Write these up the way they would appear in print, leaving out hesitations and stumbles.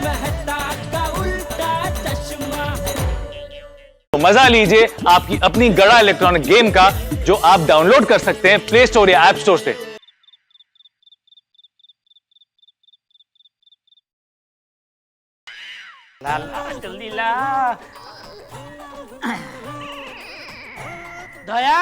मेहता का उल्टा चश्मा। तो मजा लीजिए आपकी अपनी गड़ा इलेक्ट्रॉनिक गेम का, जो आप डाउनलोड कर सकते हैं प्ले स्टोर या ऐप स्टोर से। ला ला जल्दी ला। दया,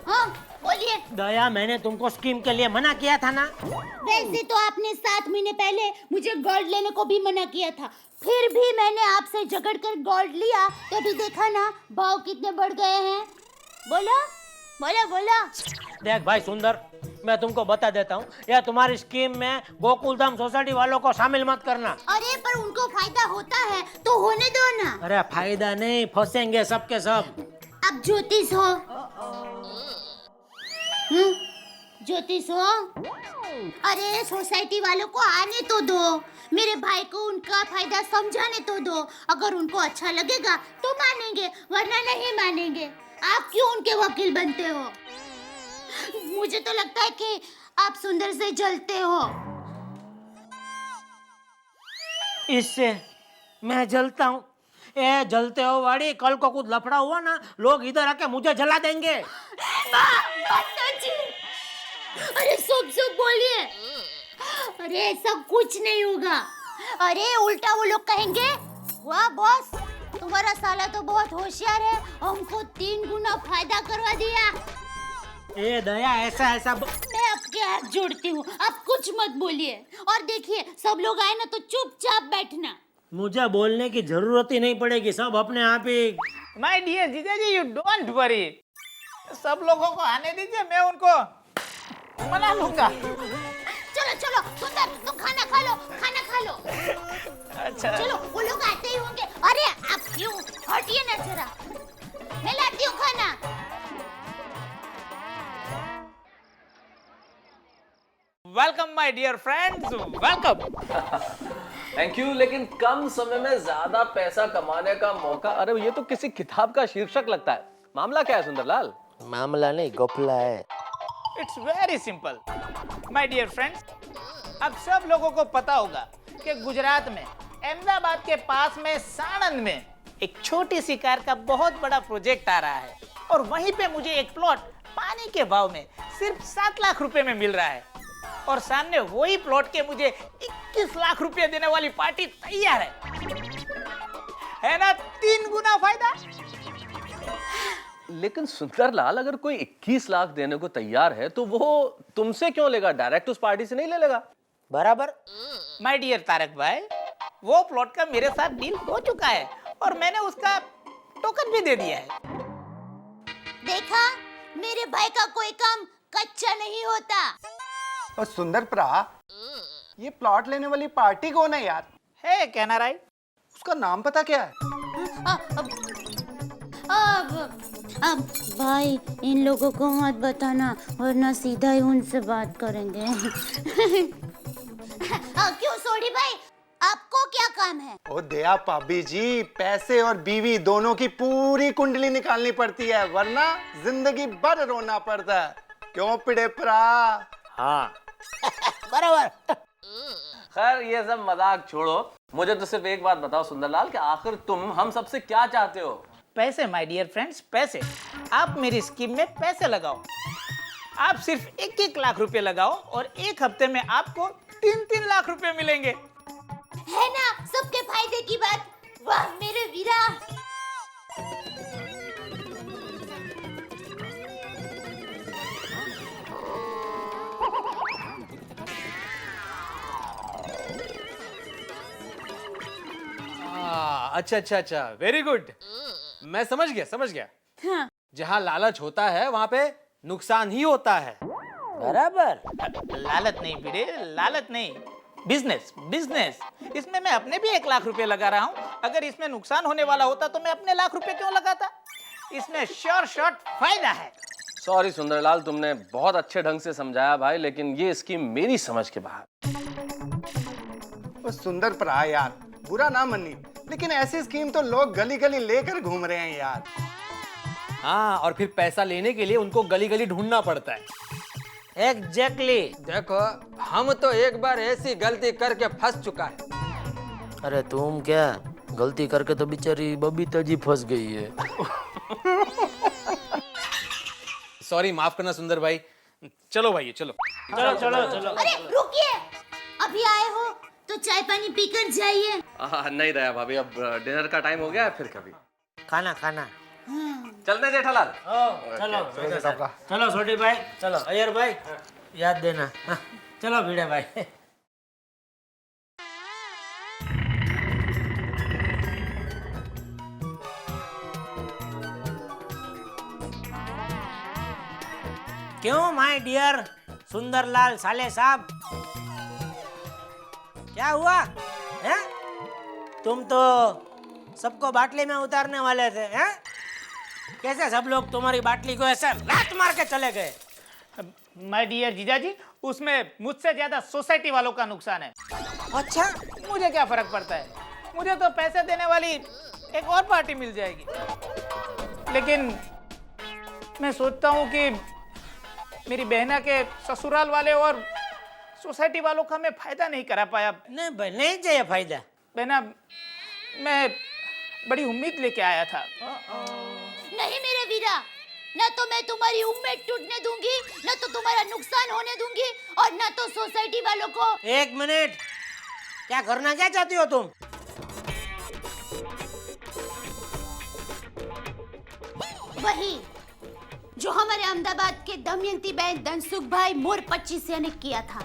हाँ बोलिए। दया, मैंने तुमको स्कीम के लिए मना किया था ना। वैसे तो आपने 7 महीने पहले मुझे गोल्ड लेने को भी मना किया था, फिर भी मैंने आपसे झगड़ कर गोल्ड लिया, तभी देखा ना भाव कितने बढ़ गए हैं। बोलो बोलो बोलो। देख भाई सुंदर, मैं तुमको बता देता हूँ, यह तुम्हारी स्कीम में गोकुलधाम सोसाइटी वालों को शामिल मत करना। अरे पर उनको फायदा होता है तो होने दो ना। अरे फायदा नहीं, फंसेंगे सबके सब। अब ज्योतिष हो। ज्योतिष हो। अरे सोसाइटी वालों को आने तो दो, मेरे भाई को उनका फायदा समझाने तो दो। अगर उनको अच्छा लगेगा तो मानेंगे, वरना नहीं मानेंगे। आप क्यों उनके वकील बनते हो? मुझे तो लगता है कि आप सुंदर से जलते हो। इससे मैं जलता हूँ? ए जलते हो वाड़ी, कल को कुछ लफड़ा हुआ ना, लोग इधर आके मुझे जला देंगे। अरे सब सब बोलिए। अरे ऐसा कुछ नहीं होगा। अरे उल्टा वो लोग कहेंगे, वाह बॉस तुम्हारा साला तो बहुत होशियार है, हमको 3 गुना फायदा करवा दिया। ए दया, ऐसा मैं आपके हाथ जोड़ती हूँ, आप कुछ मत बोलिए। और देखिए सब लोग आए ना तो चुपचाप बैठना। मुझे बोलने की जरूरत ही नहीं पड़ेगी, सब अपने आप ही। माय डियर जीजाजी, यू डोंट वरी, सब लोगों को आने दीजिए, मैं उनको मना लूंगा। चलो चलो सुंदर, तुम खाना खा लो, खाना खा लो। अच्छा चलो वो लोग आते ही होंगे। अरे आप क्यों, हटिए ना जरा, मैं लाती हूँ खाना। Welcome my dear friends, welcome. Thank you. लेकिन कम समय में ज्यादा पैसा कमाने का मौका, अरे ये तो किसी किताब का शीर्षक लगता है। मामला क्या है सुंदरलाल? मामला नहीं, घपला है। It's very simple my dear friends. अब सब लोगों को पता होगा कि गुजरात में अहमदाबाद के पास में साणंद में एक छोटी सी कार का बहुत बड़ा प्रोजेक्ट आ रहा है, और वहीं पे मुझे एक प्लॉट पानी के भाव में सिर्फ 7 लाख रुपए में मिल रहा है, और सामने वही प्लॉट के मुझे 21 लाख रुपए देने वाली पार्टी तैयार है ना? 3 गुना फायदा। लेकिन सुंदरलाल, अगर कोई 21 लाख देने को तैयार है तो वो तुमसे क्यों लेगा? डायरेक्ट उस पार्टी से नहीं ले लेगा? बराबर। माय डियर तारक भाई, वो प्लॉट का मेरे साथ डील हो चुका है, और मैंने उसका टोकन भी दे दिया है। देखा, मेरे भाई का कोई काम कच्चा नहीं होता। और सुंदर प्रा, ये प्लॉट लेने वाली पार्टी कौन है यार? है कहना राय, उसका नाम पता क्या है? अब भाई इन लोगों को मत बताना, वरना सीधा ही उनसे बात करेंगे। क्यों सोडी भाई, आपको क्या काम है? ओ दया भाभी जी, पैसे और बीवी दोनों की पूरी कुंडली निकालनी पड़ती है, वरना जिंदगी भर रोना पड़ता है। क्यों पिड़े प्रा? हाँ बराबर। खैर ये सब मजाक छोड़ो, मुझे तो सिर्फ एक बात बताओ सुंदरलाल, कि आखिर तुम हम सबसे क्या चाहते हो? पैसे माय डियर फ्रेंड्स, पैसे। आप मेरी स्कीम में पैसे लगाओ। आप सिर्फ 1-1 लाख रुपए लगाओ, और 1 हफ्ते में आपको 3-3 लाख रुपए मिलेंगे। है ना सबके फायदे की बात। वाह मेरे वीरा। अच्छा, वेरी गुड। मैं समझ गया। हाँ। जहाँ लालच होता है वहाँ पे नुकसान ही होता है। बराबर। लालच नहीं भिड़े, लालच नहीं, बिजनेस बिजनेस। इसमें मैं अपने भी 1 लाख रुपए लगा रहा हूँ। अगर इसमें नुकसान होने वाला होता तो मैं अपने लाख रुपए क्यों लगाता? इसमें श्योर शॉट फायदा है। सॉरी सुंदरलाल, तुमने बहुत अच्छे ढंग से समझाया भाई, लेकिन ये स्कीम मेरी समझ के बाहर। ओ सुंदर प्रा यार, बुरा ना मनी, लेकिन ऐसी स्कीम तो लोग गली गली लेकर घूम रहे हैं यार। हाँ, और फिर पैसा लेने के लिए उनको गली गली ढूंढना पड़ता है। एग्जैक्टली। देखो, हम तो एक बार ऐसी गलती करके फंस चुका है। अरे तुम क्या गलती करके तो बेचारी बबीता जी फंस गई है। सॉरी, माफ करना सुंदर भाई। चलो भाई चलो। चलो चलो चलो। अरे रुकिए, अभी आए हो तो चाय पानी पीकर जाइए। नहीं दया भाभी, अब डिनर का टाइम हो गया है, फिर कभी। खाना खाना। चलते जेठालाल। चलो चलो छोटी भाई, चलो अय्यर भाई याद देना। हाँ, चलो भिड़े भाई। क्यों माय डियर सुंदरलाल साले साहब, क्या हुआ है? तुम तो सबको बाटली में उतारने वाले थे हैं? कैसे सब लोग तुम्हारी बाटली को ऐसे लात मार के चले गए? माय डियर जीजाजी, उसमें मुझसे ज्यादा सोसाइटी वालों का नुकसान है। अच्छा, मुझे क्या फर्क पड़ता है, मुझे तो पैसे देने वाली एक और पार्टी मिल जाएगी। लेकिन मैं सोचता हूँ कि मेरी बहना के ससुराल वाले और सोसाइटी वालों का मैं फायदा नहीं करा पाया। नहीं भाई, नहीं चाहिए फायदा। बहना, मैं बड़ी उम्मीद लेके आया था। नहीं मेरे वीरा, न तो मैं तुम्हारी उम्मीद टूटने दूंगी, न तो तुम्हारा नुकसान होने दूंगी, और न तो सोसाइटी वालों को। एक मिनट, क्या करना क्या चाहती हो तुम? वही जो हमारे अहमदाबाद के दमयंती बहन धनसुख भाई मोर 25 ने किया था।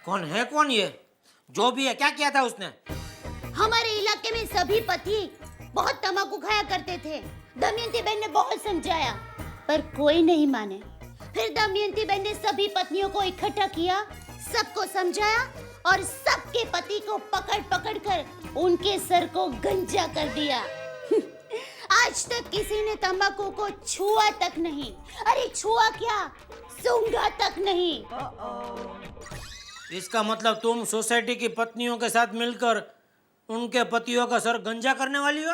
कौन है कौन ये? जो भी है, क्या किया था उसने? हमारे इलाके में सभी पति बहुत तंबाकू खाया करते थे। दमयंती बहन ने बहुत समझाया पर कोई नहीं माने। फिर दमयंती बहन ने सभी पत्नियों को इकट्ठा किया, सबको समझाया और सबके पति को पकड़ पकड़ कर उनके सर को गंजा कर दिया। आज तक किसी ने तंबाकू को छुआ तक नहीं, अरे छुआ क्या, सूंघा तक नहीं। इसका मतलब तुम सोसाइटी की पत्नियों के साथ मिलकर उनके पतियों का सर गंजा करने वाली हो?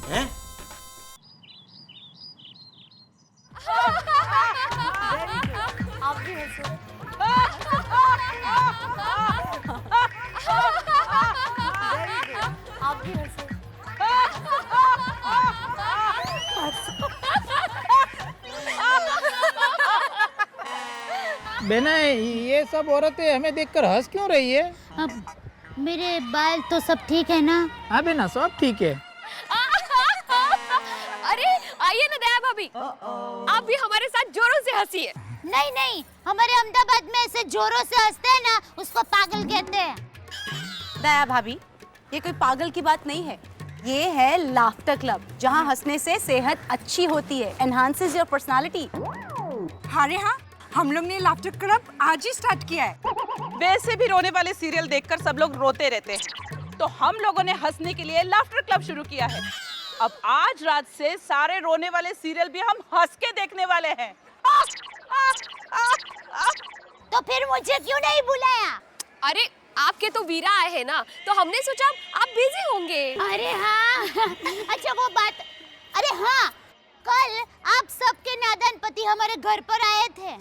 हैं? आप भी हंसो। आप भी हंसो। बहना, ये सब औरतें हमें देखकर हंस क्यों रही है? अब मेरे बाल तो सब ठीक है ना? हाँ बहना, सब ठीक है। अरे आइए ना दया भाभी, आप भी हमारे साथ जोरों से हंसिए। नहीं नहीं, हमारे अहमदाबाद में ऐसे जोरों से हंसते हैं ना, उसको पागल कहते हैं। दया भाभी, ये कोई पागल की बात नहीं है, ये है लाफ्टर क्लब, जहाँ हंसने से सेहत अच्छी होती है, एनहांसेस योर पर्सनालिटी। अरे हाँ, हम लोग ने लाफ्टर क्लब आज ही स्टार्ट किया है। वैसे भी रोने वाले सीरियल देखकर सब लोग रोते रहते हैं, तो हम लोगों ने हंसने के लिए लाफ्टर क्लब शुरू किया है। अब आज रात से सारे रोने वाले सीरियल भी हम हंस के देखने वाले हैं। तो फिर मुझे क्यों नहीं बुलाया? अरे आपके तो वीरा आए हैं ना, तो हमने सोचा आप बिजी होंगे। अरे हाँ, अच्छा वो बात, अरे हाँ, कल आप सबके नादान पति हमारे घर पर आए थे।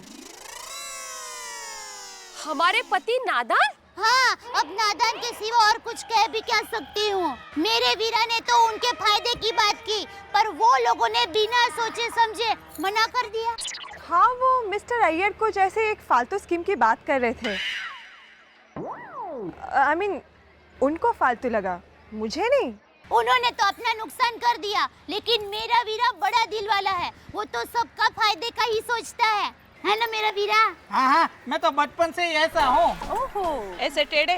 हमारे पति नादान? हाँ, अब नादान के सिवा और कुछ कह भी क्या सकती हूँ। मेरे वीरा ने तो उनके फायदे की बात की, पर वो लोगों ने बिना सोचे समझे मना कर दिया। हाँ, वो मिस्टर अय्यर को जैसे एक फालतू स्कीम की बात कर रहे थे। I mean, उनको फालतू लगा, मुझे नहीं। उन्होंने तो अपना नुकसान कर दिया, लेकिन मेरा वीरा बड़ा दिल वाला है, वो तो सबका फायदे का ही सोचता है ना मेरा वीरा? हाँ हाँ, मैं तो बचपन से ही ऐसा हूँ। ओहो, ऐसे टेढ़े।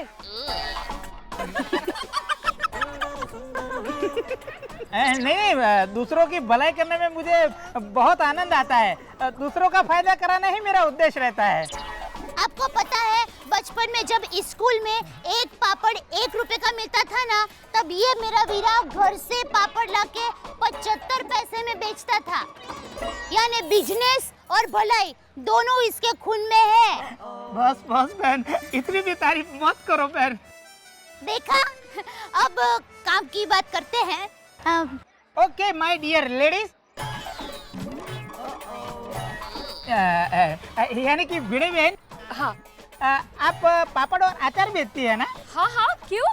नहीं, दूसरों की भलाई करने में मुझे बहुत आनंद आता है। दूसरों का फायदा कराना ही मेरा उद्देश्य रहता है। आपको पता है, बचपन में जब स्कूल में एक पापड़ 1 रुपए का मिलता था ना, तब ये मेरा वीरा घर से पापड़ लाके 75 पैसे में बेचता था। यानी बिजनेस और भलाई दोनों इसके खून में है। बस बस बहन, इतनी भी तारीफ मत करो बहन। देखा, अब काम की बात करते हैं। ओके माय डियर लेडीज, यानी कि भिड़े बहन, हाँ, आप पापड़ और अचार बेचती है ना? हाँ हाँ, क्यों?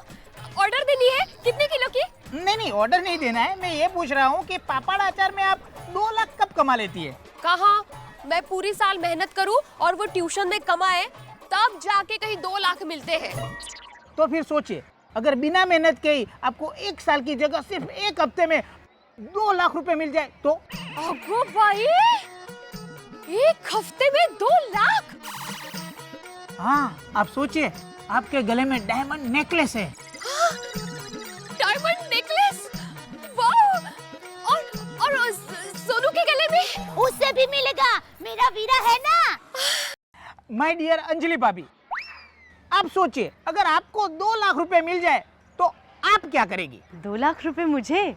ऑर्डर देनी है? कितने किलो की? नहीं, ऑर्डर नहीं देना है। मैं ये पूछ रहा हूँ कि पापड़ अचार में आप 2 लाख कब कमा लेती है? कहाँ? मैं पूरी साल मेहनत करूँ और वो ट्यूशन में कमाए, तब जाके कहीं 2 लाख मिलते हैं। तो फिर सोचिए, अगर बिना मेहनत के ही आपको 1 साल की जगह सिर्फ 1 हफ्ते में 2 लाख रुपए मिल जाए तो? अगो भाई, 1 हफ्ते में 2 लाख? हाँ, आप सोचिए, आपके गले में डायमंड नेकलेस है। Diamond necklace? वाह! और सोनू के गले में? उससे भी मिलेगा, मेरा वीरा है ना। माय डियर अंजलि भाभी, आप सोचिए, अगर आपको 2 लाख रुपए मिल जाए तो आप क्या करेगी? 2 लाख रुपए मुझे?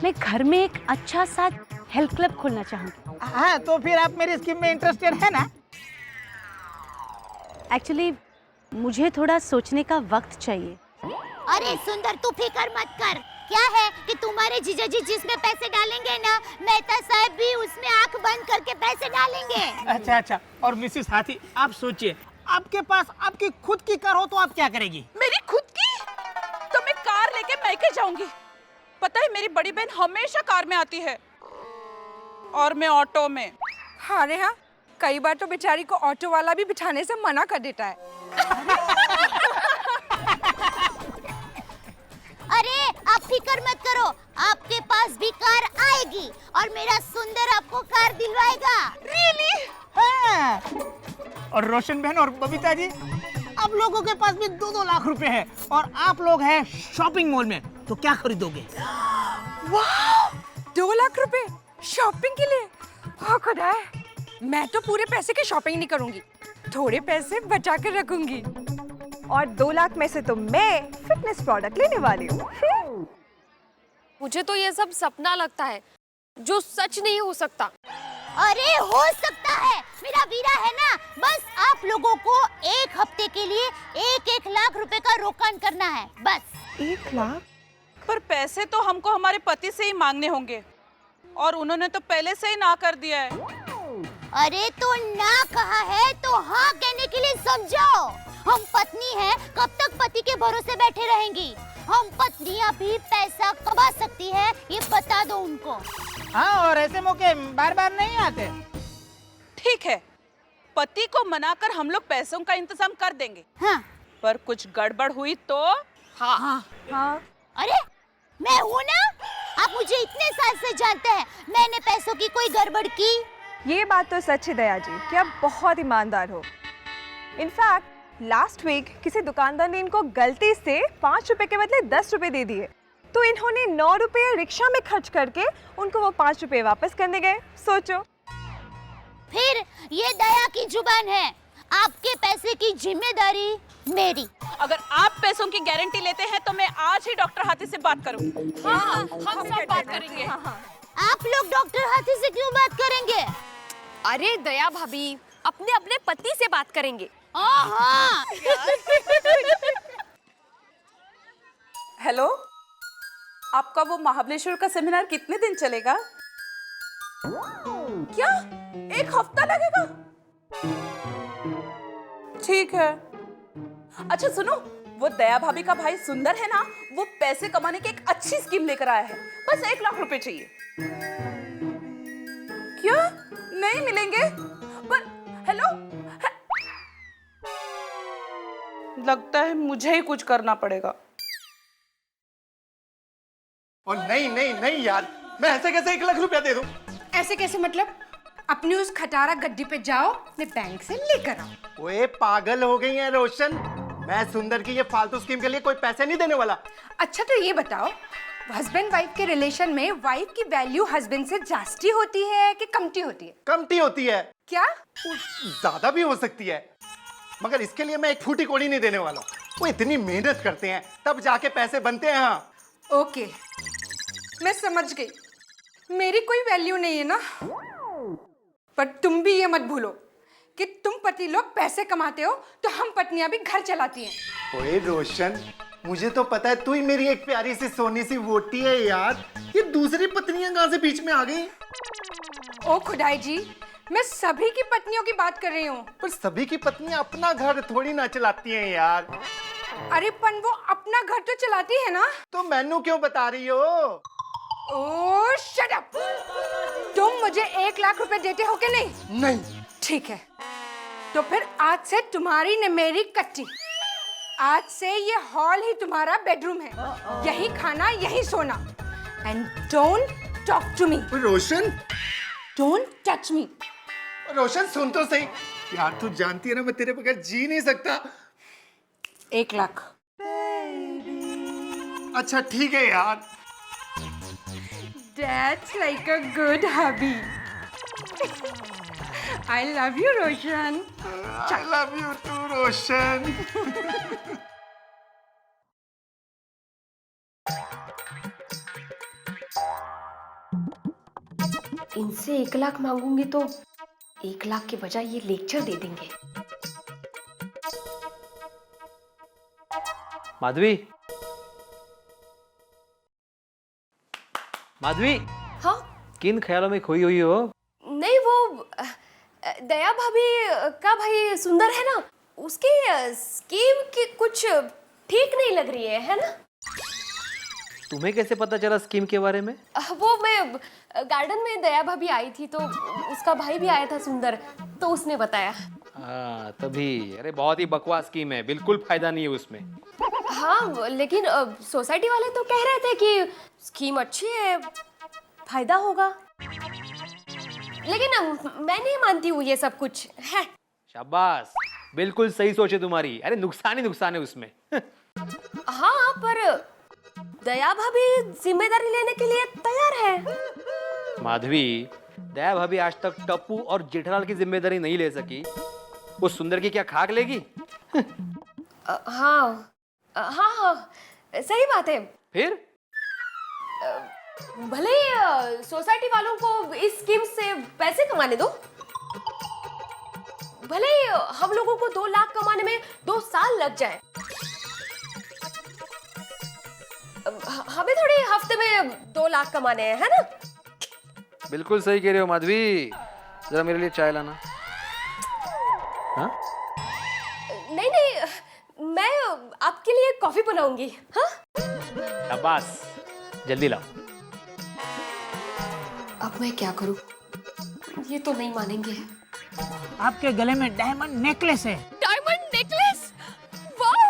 मैं घर में एक अच्छा सा हेल्थ क्लब खोलना चाहूँगी। हाँ, तो फिर आप मेरी स्कीम में इंटरेस्टेड है ना? एक्चुअली मुझे थोड़ा सोचने का वक्त चाहिए। अरे सुंदर, तू फिक्र मत कर। क्या है कि तुम्हारे जीजा जी जिसमें पैसे डालेंगे ना, मेहता साहब भी उसमें आंख बंद करके पैसे डालेंगे। अच्छा, और मिसेस हाथी, आप सोचिए, आपके पास आपकी खुद की कार हो तो आप क्या करेगी? मेरी खुद की? तो मैं कार लेके मैके जाऊंगी। पता है, मेरी बड़ी बहन हमेशा कार में आती है और मैं ऑटो में। हाँ रे हाँ, कई बार तो बेचारी को ऑटो वाला भी बिठाने से मना कर देता है। अरे आप फिक्र मत करो, आपके पास भी कार आएगी और मेरा सुंदर आपको कार दिलवाएगा। रियली? हाँ। और रोशन बहन और बबीता जी, आप लोगों के पास भी 2-2 लाख रुपए हैं और आप लोग हैं शॉपिंग मॉल में, तो क्या खरीदोगे? वाह! 2 लाख रुपए शॉपिंग के लिए? हाँ खुदा है, मैं तो पूरे पैसे की शॉपिंग नहीं करूंगी, थोड़े पैसे बचा कर रखूंगी। और 2 लाख में से तो मैं फिटनेस प्रोडक्ट लेने वाली हूँ। मुझे तो ये सब सपना लगता है, जो सच नहीं हो सकता। अरे हो सकता है, मेरा वीरा है ना। बस आप लोगों को 1 हफ्ते के लिए 1-1 लाख रुपए का रोकान करना है, बस। 1 लाख? पर पैसे तो हमको हमारे पति से ही मांगने होंगे और उन्होंने तो पहले से ही ना कर दिया है। अरे तो ना कहा है तो हाँ कहने के लिए समझाओ। हम पत्नी हैं, कब तक पति के भरोसे बैठे रहेंगी? हम पत्नियां भी पैसा कमा सकती है, ये बता दो उनको। हाँ, और ऐसे मौके बार-बार नहीं आते। ठीक है, पति को मनाकर हम लोग पैसों का इंतजाम कर देंगे। हाँ। पर कुछ गड़बड़ हुई तो? हाँ। अरे मैं हूँ ना, आप मुझे इतने साल से जानते हैं, मैंने पैसों की कोई गड़बड़ की? ये बात तो सच है दया जी कि आप बहुत ईमानदार हो। इनफैक्ट लास्ट वीक किसी दुकानदार ने इनको गलती से 5 रुपए के बदले 10 रुपए दे दिए, तो इन्होंने 9 रुपए रिक्शा में खर्च करके उनको वो 5 रुपए वापस करने गए। सोचो। फिर ये दया की जुबान है, आपके पैसे की जिम्मेदारी मेरी। अगर आप पैसों की गारंटी लेते हैं तो मैं आज ही डॉक्टर हाथी से बात करूंगी। हाँ, हम सब बात करेंगे। आप लोग डॉक्टर हाथी से क्यों बात करेंगे? अरे दया भाभी, अपने अपने पति से बात करेंगे। हाँ। हेलो, आपका वो महाबलेश्वर का सेमिनार कितने दिन चलेगा? क्या 1 हफ्ता लगेगा? ठीक है। अच्छा सुनो, वो दया भाभी का भाई सुंदर है ना, वो पैसे कमाने की एक अच्छी स्कीम लेकर आया है। बस 1 लाख रुपए चाहिए। क्या नहीं मिलेंगे? पर हेलो, लगता है मुझे ही कुछ करना पड़ेगा। और नहीं यार, मैं ऐसे कैसे 1 लाख रुपया दे दूं? ऐसे कैसे मतलब? अपनी उस खटारा गड्डी पे जाओ, अपने बैंक से लेकर आओ। ओए पागल हो गई है रोशन, मैं सुंदर की ये फालतू स्कीम के लिए कोई पैसे नहीं देने वाला। अच्छा तो ये बताओ, हस्बैंड वाइफ के रिलेशन में वाइफ की वैल्यू हस्बैंड से जास्ती होती है कि कमती होती है? कमती होती है। क्या? ज्यादा भी हो सकती है, मगर इसके लिए मैं एक फूटी कोड़ी नहीं देने वाला। वो इतनी मेहनत करते हैं तब जाके पैसे बनते हैं। हाँ ओके, मैं समझ गई, मेरी कोई वैल्यू नहीं है ना। पर तुम भी ये मत भूलो कि तुम पति लोग पैसे कमाते हो तो हम पत्नियां भी घर चलाती हैं। ओए रोशन, मुझे तो पता है तू ही मेरी एक प्यारी सी सोनी सी वोटी है यार, ये दूसरी पत्नियां कहां से बीच में आ गई? ओ खुदाई जी, मैं सभी की पत्नियों की बात कर रही हूँ। पर सभी की पत्नियां अपना घर थोड़ी ना चलाती हैं यार। अरे पन वो अपना घर तो चलाती है ना। तो मैनू क्यों बता रही हो? ओह शट अप। तुम मुझे 1 लाख रुपए देते हो कि नहीं? नहीं। ठीक है, तो फिर आज से तुम्हारी न मेरी कच्ची। आज से ये हॉल ही तुम्हारा बेडरूम है। यही खाना, यही सोना। And don't talk to me. Roshan, don't touch me. Roshan सुन तो सही यार, तू जानती है ना मैं तेरे बगैर जी नहीं सकता। 1 लाख। अच्छा ठीक है यार। That's like a good hubby. I love you, Roshan. I love you too, रोशन। इनसे 1 लाख मांगूंगी तो 1 लाख के बजाय ये लेक्चर दे देंगे। माधवी, माधवी। हाँ? किन ख्यालों में खोई हुई हो? नहीं, वो दया भाभी का भाई सुंदर है ना, उसकी स्कीम की कुछ ठीक नहीं लग रही है ना? तुम्हें कैसे पता चला स्कीम के बारे में? वो मैं गार्डन में दया भाभी आई थी तो उसका भाई भी आया था सुंदर, तो उसने बताया। हाँ तभी। अरे बहुत ही बकवास स्कीम है, बिल्कुल फायदा नहीं है उसमें। हाँ लेकिन सोसाइटी वाले तो कह रहे थे कि स्कीम अच्छी है, फायदा होगा, लेकिन मैं नहीं मानती हूँ ये सब कुछ है। शाबाश, बिल्कुल सही सोचे तुम्हारी। अरे नुकसान ही नुकसान है उसमें। हाँ पर दया भाभी जिम्मेदारी लेने के लिए तैयार है। माधवी, दया भाभी आज तक टप्पू और जेठालाल की जिम्मेदारी नहीं ले सकी, वो सुंदर की क्या खाक लेगी? हाँ हाँ सही बात है। फिर भले सोसाइटी वालों को इस स्कीम से पैसे कमाने दो, भले हम लोगों को 2 लाख कमाने में 2 साल लग जाए, हमें थोड़ी हफ्ते में 2 लाख कमाने हैं, है ना? बिल्कुल सही कह रहे हो माधवी। जरा मेरे लिए चाय लाना। हाँ? नहीं नहीं, मैं आपके लिए कॉफी बनाऊंगी। हाँ? शाबाश, जल्दी लाओ। अब मैं क्या करूं? ये तो नहीं मानेंगे। आपके गले में डायमंड नेकलेस है। Diamond necklace? वाह!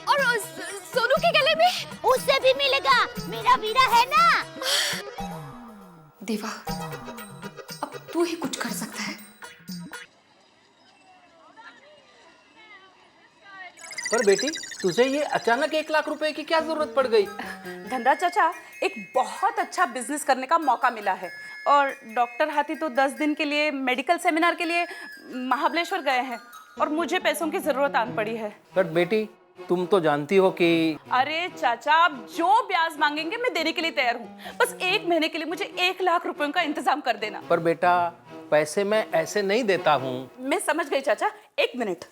और सोनू के गले में? उससे भी मिलेगा, मेरा वीरा है ना। देवा, अब तू ही कुछ कर सकता है। पर बेटी, तुझे ये अचानक 1 लाख रुपए की क्या जरूरत पड़ गई? धनराज चाचा, एक बहुत अच्छा बिजनेस करने का मौका मिला है और डॉक्टर हाथी तो 10 दिन के लिए मेडिकल सेमिनार के लिए महाबलेश्वर गए हैं और मुझे पैसों की जरूरत आन पड़ी है। पर बेटी, तुम तो जानती हो कि... अरे चाचा, आप जो ब्याज मांगेंगे मैं देने के लिए तैयार हूँ। बस 1 महीने के लिए मुझे 1 लाख रुपयों का इंतजाम कर देना। पर बेटा, पैसे मैं ऐसे नहीं देता हूँ। मैं समझ गई चाचा, 1 मिनट।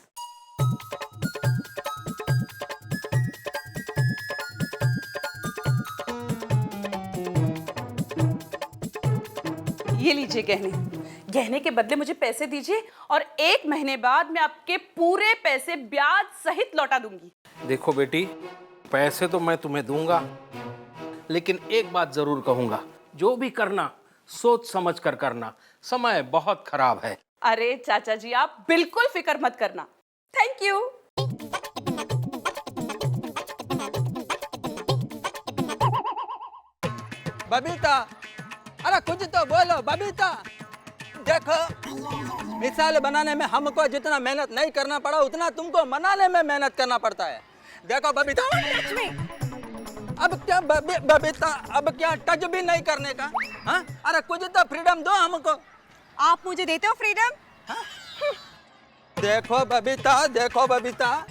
ये लीजिए गहने। गहने के बदले मुझे पैसे दीजिए और 1 महीने बाद मैं आपके पूरे पैसे ब्याज सहित लौटा दूंगी। देखो बेटी, पैसे तो मैं तुम्हें दूंगा, लेकिन एक बात जरूर कहूंगा, जो भी करना सोच समझ कर करना। समय बहुत खराब है। अरे चाचा जी, आप बिल्कुल फिक्र मत करना। Thank you. बबीता, अरे कुछ तो बोलो बबीता। देखो, मिसाल बनाने में हमको जितना मेहनत नहीं करना पड़ा, उतना तुमको मनाने में मेहनत करना पड़ता है। देखो बबीता, अब क्या बबीता, अब क्या टच भी नहीं करने का? हाँ? अरे कुछ तो फ्रीडम दो हमको। आप मुझे देते हो फ्रीडम? हाँ? देखो बबीता,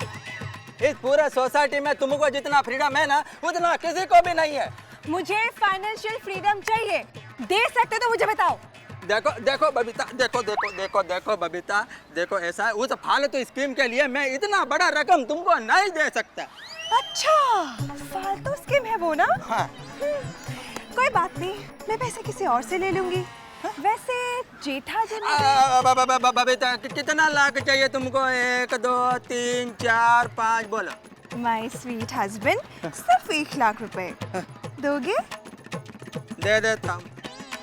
इस पूरे सोसाइटी में तुमको जितना फ्रीडम है ना, उतना किसी को भी नहीं है। मुझे फाइनेंशियल फ्रीडम चाहिए। दे सकते तो मुझे बताओ। देखो बबीता, देखो बबीता, देखो ऐसा है, उस फालतू स्कीम के लिए मैं इतना बड़ा रकम तुमको नहीं दे सकता। अच्छा, फालतू स्कीम है वो ना? हाँ। कोई बात नहीं, मैं पैसे किसी और से ले लूंगी। वैसे जेठा जी बबीता कितना लाख चाहिए तुमको? 1 2 3 4 5 बोलो। माय स्वीट हस्बैंड सिर्फ 1 लाख रुपए दोगे? दे देता हूँ।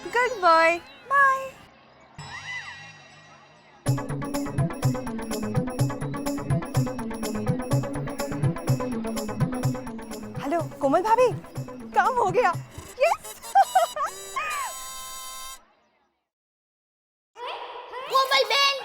Good boy, bye. Hello Komal भाभी, काम हो गया। यस। कोमल बहन,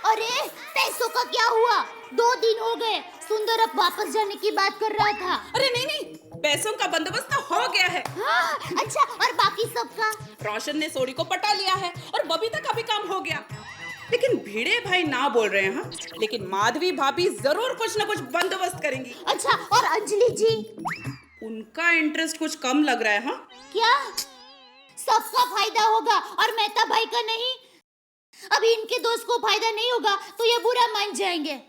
अरे पैसों का क्या हुआ? 2 दिन हो गए, सुंदर अब वापस जाने की बात कर रहा था। अरे नहीं, पैसों का बंदोबस्त तो हो गया है। हाँ, अच्छा, और बाकी सबका? रोशन ने सोडी को पटा लिया है और बबीता का भी काम हो गया। लेकिन भिड़े भाई ना बोल रहे हैं, हाँ? लेकिन माधवी भाभी जरूर कुछ न कुछ बंदोबस्त करेंगी। अच्छा, और अंजलि जी? उनका इंटरेस्ट कुछ कम लग रहा है। हाँ, क्या? सबका फायदा होगा और मेहता भाई का नहीं? अभी इनके दोस्त को फायदा नहीं होगा तो ये बुरा मान जाएंगे।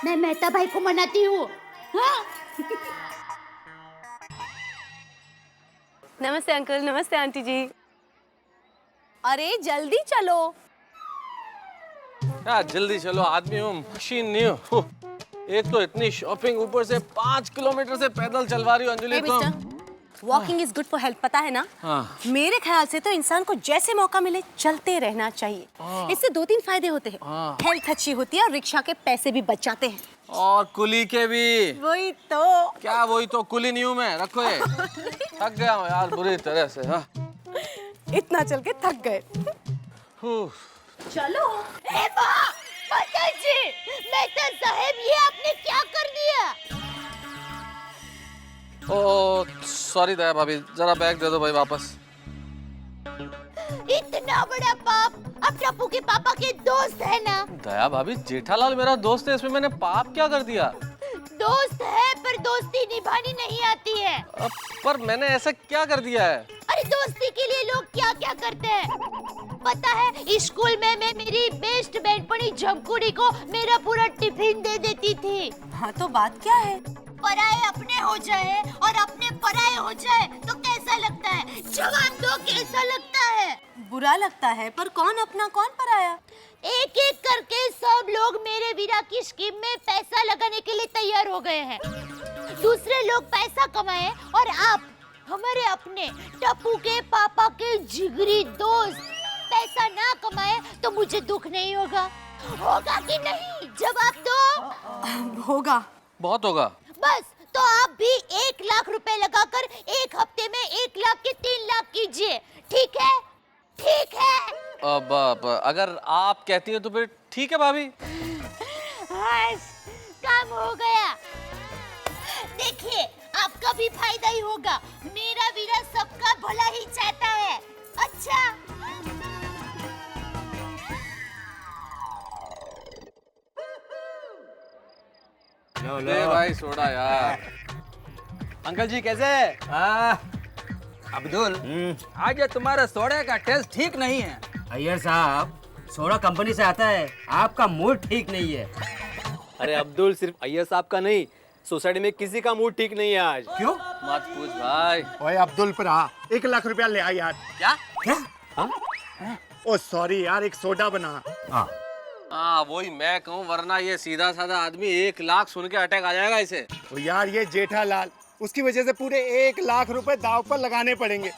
मैं मेहता भाई को मनाती हूँ। हाँ? नमस्ते अंकल, नमस्ते आंटी जी। अरे जल्दी चलो। क्या जल्दी चलो, आदमी हूँ, मशीन नहीं हूँ। एक तो इतनी शॉपिंग, ऊपर से 5 किलोमीटर से पैदल चलवा रही हो अंजलि। तो walking is good for health, पता है ना? हाँ। मेरे ख्याल से तो इंसान को जैसे मौका मिले चलते रहना चाहिए। इससे 2-3 फायदे होते हैं। हेल्थ अच्छी होती है और रिक्शा के पैसे भी बच जाते हैं। और कुली के भी। वही तो। क्या वही तो, कुली नहीं हूँ मैं, रखो ये। थक गया हूँ यार बुरी तरह से। हाँ, इतना चल के थक गए। चलो। ए वाह, माता जी, मेहता साहब, ये आपने क्या कर दिया? ओ सॉरी दया भाभी, जरा बैग दे दो भाई वापस। इतना बड़ा पाप अब टप्पू के पापा के दोस्त है ना? दया भाभी, जेठालाल मेरा दोस्त है, इसमें मैंने पाप क्या कर दिया? दोस्त है पर दोस्ती निभानी नहीं आती है। पर मैंने ऐसा क्या कर दिया है? अरे दोस्ती के लिए लोग क्या क्या करते हैं पता है? स्कूल में मैं मेरी बेस्ट बैंडपनी झमकुड़ी को मेरा पूरा टिफिन दे देती थी। हाँ तो बात क्या है? पराये अपने हो जाए और अपने पराये हो जाए तो कैसा लगता है? जवाब दो, कैसा लगता है? बुरा लगता है, पर कौन अपना कौन पराया? एक एक करके सब लोग मेरे वीरा की स्कीम में पैसा लगाने के लिए तैयार हो गए हैं। दूसरे लोग पैसा कमाए और आप, हमारे अपने टप्पू के पापा के जिगरी दोस्त, पैसा ना कमाए तो मुझे दुख नहीं होगा? होगा कि नहीं? जवाब दो। होगा, बहुत होगा। बस तो आप भी 1 लाख रुपए लगाकर 1 हफ्ते में 1 लाख के 3 लाख कीजिए, ठीक है? ठीक है? अब अगर आप कहती हैं तो फिर ठीक है भाभी। काम हो गया। देखिए, आपका भी फायदा ही होगा। मेरा वीरा सबका भला ही चाहता है। अच्छा, ले भाई सोडा यार। अंकल जी कैसे? अब्दुल, आज ये तुम्हारे सोडे का टेस्ट ठीक नहीं है। अय्यर साहब, सोडा कंपनी से आता है, आपका मूड ठीक नहीं है। अरे अब्दुल, सिर्फ अय्यर साहब का नहीं, सोसाइटी में किसी का मूड ठीक नहीं है आज। क्यों? मत पूछ भाई। ओए अब्दुल पर 1 लाख रुपया ले आ यार। क्या? ओ सॉरी यार, एक सोडा बना। हाँ वही मैं कहूँ, वरना ये सीधा साधा आदमी 1 लाख सुन के अटैक आ जाएगा इसे। तो यार ये जेठालाल, उसकी वजह से पूरे 1 लाख रुपए दाव पर लगाने पड़ेंगे।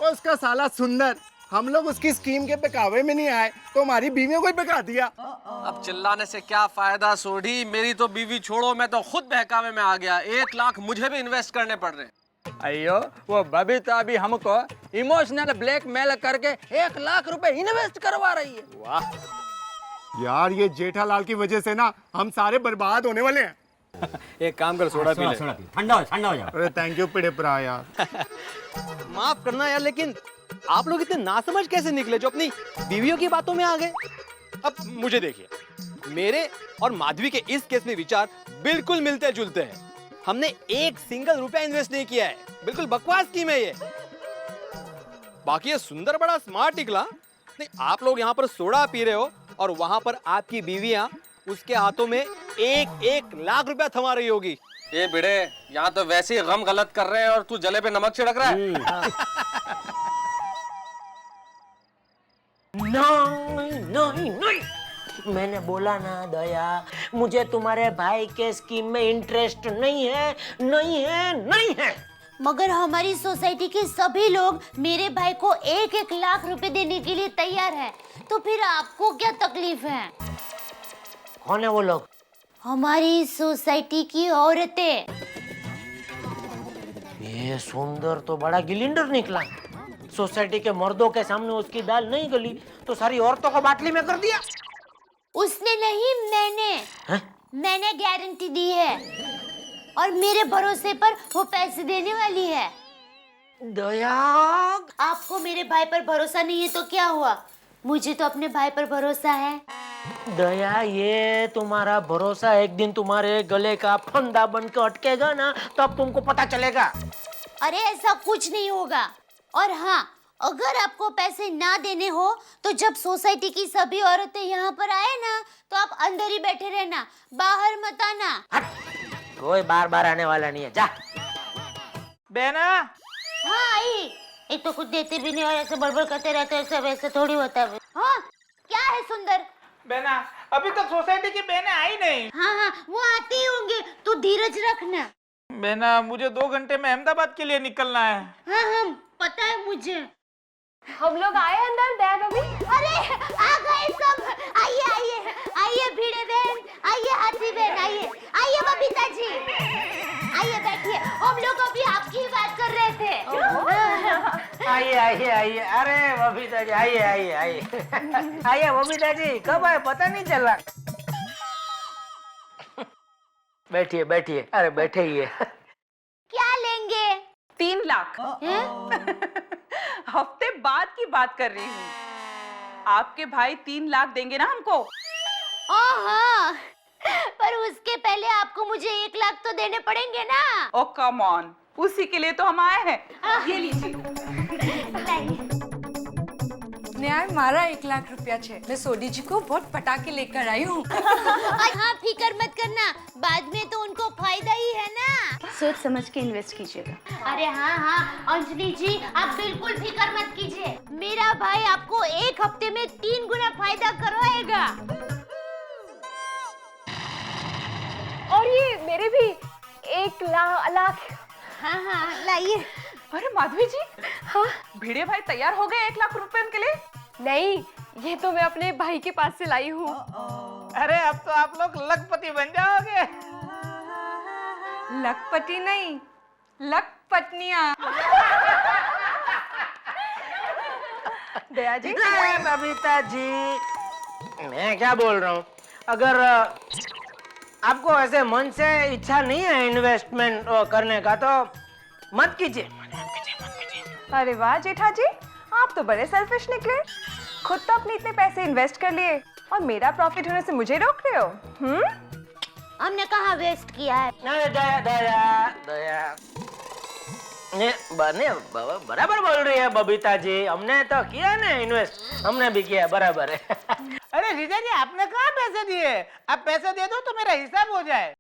और उसका साला सुंदर, हम लोग उसकी स्कीम के बहकावे में नहीं आए तो हमारी बीवियों को ही बहका दिया। अब चिल्लाने से क्या फायदा सोढ़ी, मेरी तो बीवी छोड़ो, मैं तो खुद बहकावे में आ गया। 1 लाख मुझे भी इन्वेस्ट करने पड़ रहे हैं। अयो, वो बबीता भी हमको इमोशनल ब्लैकमेल करके 1 लाख रुपए इन्वेस्ट करवा रही है। वाह यार, ये जेठालाल की वजह से ना हम सारे बर्बाद होने वाले हैं। एक काम कर, सोडा पी ले। ठंडा हो जा। अरे थैंक यू पिड़े परा यार। माफ करना यार, लेकिन आप लोग इतने नासमझ कैसे निकले जो अपनी बीवियों की बातों में आ गए? अब मुझे देखिए, मेरे और माधवी के इस केस में विचार बिल्कुल मिलते जुलते हैं। हमने 1 सिंगल रुपया इन्वेस्ट नहीं किया है, बिल्कुल बकवास स्कीम है ये। बाकी ये सुंदर बड़ा स्मार्ट निकला। नहीं, आप लोग यहाँ पर सोडा पी रहे हो और वहां पर आपकी बीवियां उसके हाथों में 1 लाख रुपया थमा रही होगी। ये बिड़े, यहाँ तो वैसे ही गम गलत कर रहे हैं और तू जले पे नमक छिड़क रहा है। नहीं नहीं नहीं, मैंने बोला ना दया, मुझे तुम्हारे भाई के स्कीम में इंटरेस्ट नहीं है, नहीं है, नहीं है। मगर हमारी सोसाइटी के सभी लोग मेरे भाई को 1-1 लाख रुपए देने के लिए तैयार है, तो फिर आपको क्या तकलीफ है? कौन है वो लोग? हमारी सोसाइटी की औरतें। ये सुंदर तो बड़ा गिलिंडर निकला। सोसाइटी के मर्दों के सामने उसकी दाल नहीं गली तो सारी औरतों को बाटली में कर दिया। उसने नहीं, मैंने गारंटी दी है और मेरे भरोसे पर वो पैसे देने वाली है। दया, आपको मेरे भाई पर भरोसा नहीं है तो क्या हुआ? मुझे तो अपने भाई पर भरोसा है। दया, ये तुम्हारा भरोसा एक दिन तुम्हारे गले का फंदा बनकर अटकेगा ना, तब तुमको पता चलेगा। अरे ऐसा कुछ नहीं होगा। और हाँ, अगर आपको पैसे ना देने हो तो जब सोसाइटी की सभी औरतें यहाँ पर आए ना, तो आप अंदर ही बैठे रहना, बाहर मत आना। कोई बार बार आने वाला नहीं है, जा। बहना। हाँ आई। एक तो कुछ देते भी नहीं और ऐसे बड़बड़ करते रहते हैं, सब ऐसे थोड़ी होता है। हाँ क्या है सुंदर? बहना, अभी तक सोसाइटी की बहनें आई नहीं। हाँ वो आते ही होंगे, तू धीरज रखना। बहना, मुझे 2 घंटे में अहमदाबाद के लिए निकलना है। हाँ पता है मुझे। हम लोग आए अंदर दया भाभी। अरे आ गए सब। आइए आइए आइए भिड़े बहन, आइए हाथी बहन, आइए आइए बबीता जी, आइए बैठिए। हम लोग अभी आपकी ही बात कर रहे थे। आइए आइए आइए, अरे बबीता जी, आइए आइए आइए आइए बबीता जी, कब आए पता नहीं चला। बैठिए बैठिए, अरे बैठे ही है। क्या लेंगे? 3 लाख। हफ्ते बाद की बात कर रही हूँ। आपके भाई 3 लाख देंगे ना हमको? हाँ, पर उसके पहले आपको मुझे 1 लाख तो देने पड़ेंगे ना। ओ कम ऑन, उसी के लिए तो हम आए हैं। ये लीजिए। न्याय मारा 1 लाख रुपया छे। मैं सोडी जी को बहुत पटाखे लेकर आई हूँ। हाँ फिकर मत करना, बाद में तो उनको फायदा ही है ना। सोच समझ के इन्वेस्ट कीजिएगा। अरे हाँ अंजलि जी, आप बिल्कुल फिकर मत कीजिए। मेरा भाई आपको 1 हफ्ते में 3 गुना फायदा करवाएगा। और ये मेरे भी 1 लाख। हाँ लाइए। अरे माधवी जी, हाँ भिड़े भाई तैयार हो गए 1 लाख रुपए के लिए? नहीं, ये तो मैं अपने भाई के पास से लाई हूँ। अरे अब तो आप लोग लखपति बन जाओगे। लखपति नहीं, लखपत्नियाँ। दया जी। बबीता जी, मैं क्या बोल रहा हूँ, अगर आपको ऐसे मन से इच्छा नहीं है इन्वेस्टमेंट करने का तो मत कीजिए। अरे वाह जेठा जी, आप तो बड़े सेल्फिश निकले। खुद तो अपने इतने पैसे इन्वेस्ट कर लिए और मेरा प्रॉफिट होने से मुझे रोक रहे हो। हमने कहाँ वेस्ट किया है? नहीं दया दया दया, बराबर बोल रही है बबीता जी, हमने तो किया ना इन्वेस्ट, हमने भी किया, बराबर है। अरे जीजा जी, आपने कहाँ पैसे दिए? आप पैसे दे दो तो मेरा हिसाब हो जाए।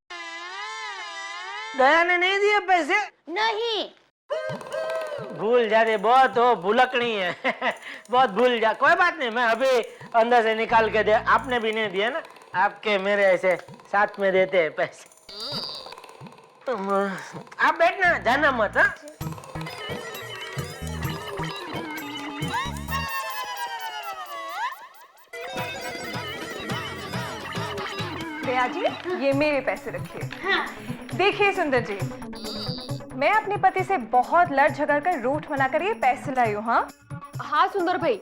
दया ने नहीं दिए पैसे? नहीं। भूल जा रही, बहुत हो भुलकनी है। बहुत भूल जा, कोई बात नहीं, मैं अभी अंदर से निकाल के दे। आपने भी नहीं दिया ना, आपके मेरे ऐसे साथ में देते हैं पैसे। आप बैठना, जाना मत। हाँ दया जी, ये मेरे पैसे रखिए। देखिए सुंदर जी, मैं अपने पति से बहुत लड़ झगड़ कर रूठ बनाकर ये पैसे लाई हूँ। हाँ सुंदर भाई,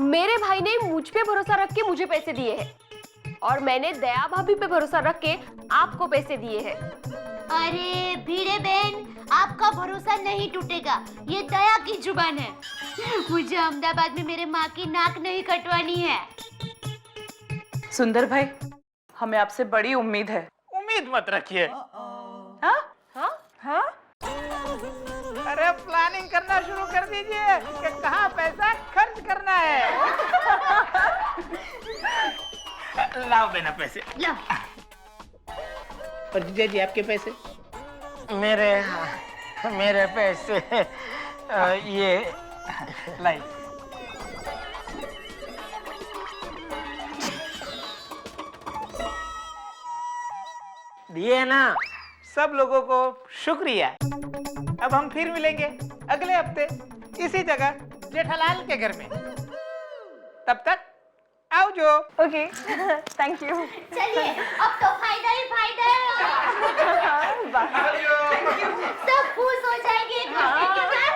मेरे भाई ने मुझ पे भरोसा रख के मुझे पैसे दिए हैं और मैंने दया भाभी पे भरोसा रख के आपको पैसे दिए हैं। अरे भिड़े बहन, आपका भरोसा नहीं टूटेगा, ये दया की जुबान है। मुझे अहमदाबाद में मेरे माँ की नाक नहीं कटवानी है। सुंदर भाई, हमें आपसे बड़ी उम्मीद है। उम्मीद मत रखिए। हाँ? हाँ? अरे प्लानिंग करना शुरू कर दीजिए कि कहाँ पैसा खर्च करना है। लाओ बेना पैसे। लो। और जीजा जी, आपके पैसे? मेरे पैसे ये लाई। दिए ना। सब लोगों को शुक्रिया। अब हम फिर मिलेंगे अगले हफ्ते इसी जगह जेठालाल के घर में। तब तक आओ जो। Okay thank you. चलिए अब तो फायदा ही फायदा है। सब खुश हो जाएंगे खाने के बाद।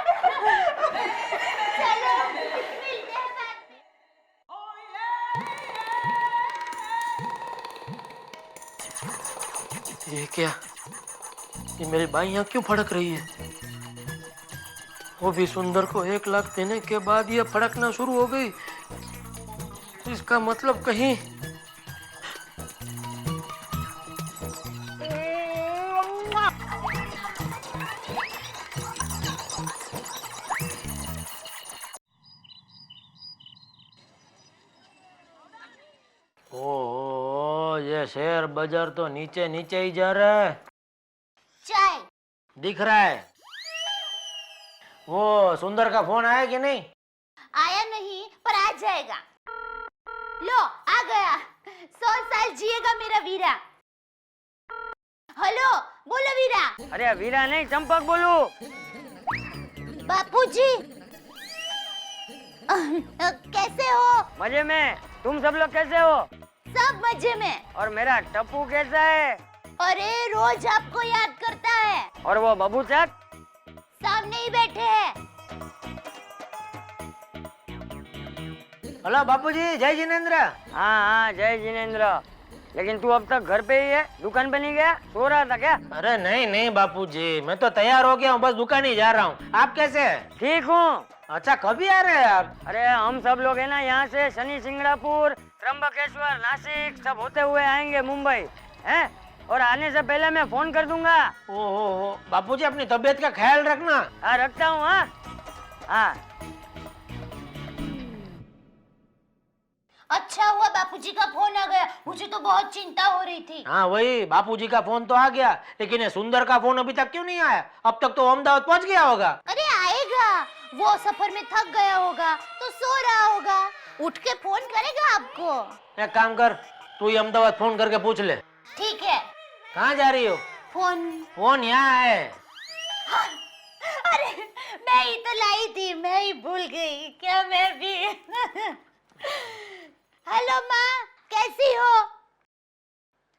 चलो मिलते हैं बाद में। ये क्या, ये मेरी बाइयां क्यों फड़क रही है? वो भी सुंदर को 1 लाख देने के बाद ये फड़कना शुरू हो गई। इसका मतलब कहीं ओह, ये शेयर बाजार तो नीचे नीचे ही जा रहा है। चाय दिख रहा है। वो सुंदर का फोन आया कि नहीं? आया नहीं पर आ जाएगा। लो आ गया। 100 साल जिएगा मेरा वीरा। हेलो बोलो वीरा। अरे वीरा नहीं, चंपक बोलो। बापूजी कैसे हो? मजे में। तुम सब लोग कैसे हो? सब मजे में। और मेरा टप्पू कैसा है? अरे रोज आपको याद करता है। और वो बबू चक? सामने ही बैठे हैं। हेलो बापूजी, जय जिनेंद्र। हाँ जय जिनेंद्र। लेकिन तू अब तक घर पे ही है, दुकान पे नहीं गया? सो रहा था क्या? अरे नहीं बापूजी, मैं तो तैयार हो गया हूँ, बस दुकान ही जा रहा हूँ। आप कैसे हैं? ठीक हूँ। अच्छा कभी आ रहे हैं आप? अरे हम सब लोग है ना, यहाँ से शनि सिंगड़ापुर, त्र्यंबकेश्वर, नासिक सब होते हुए आएंगे मुंबई हैं। और आने से पहले मैं फोन कर दूंगा। ओहो बापूजी, अपनी तबीयत का ख्याल रखना। हाँ रखता हूँ। हाँ अच्छा हुआ बापूजी का फोन आ गया, मुझे तो बहुत चिंता हो रही थी। हाँ वही, बापूजी का फोन तो आ गया, लेकिन ये सुंदर का फोन अभी तक क्यों नहीं आया? अब तक तो अहमदाबाद पहुंच गया होगा। अरे आएगा, वो सफर में थक गया होगा तो सो रहा होगा, उठ के फोन करेगा आपको। एक काम कर, तू ही अहमदाबाद फोन करके पूछ ले। ठीक है। कहाँ जा रही हो? फोन यहाँ है। हाँ, अरे मैं ही तो लाई थी, मैं ही भूल गई क्या मैं भी। हेलो माँ, कैसी हो?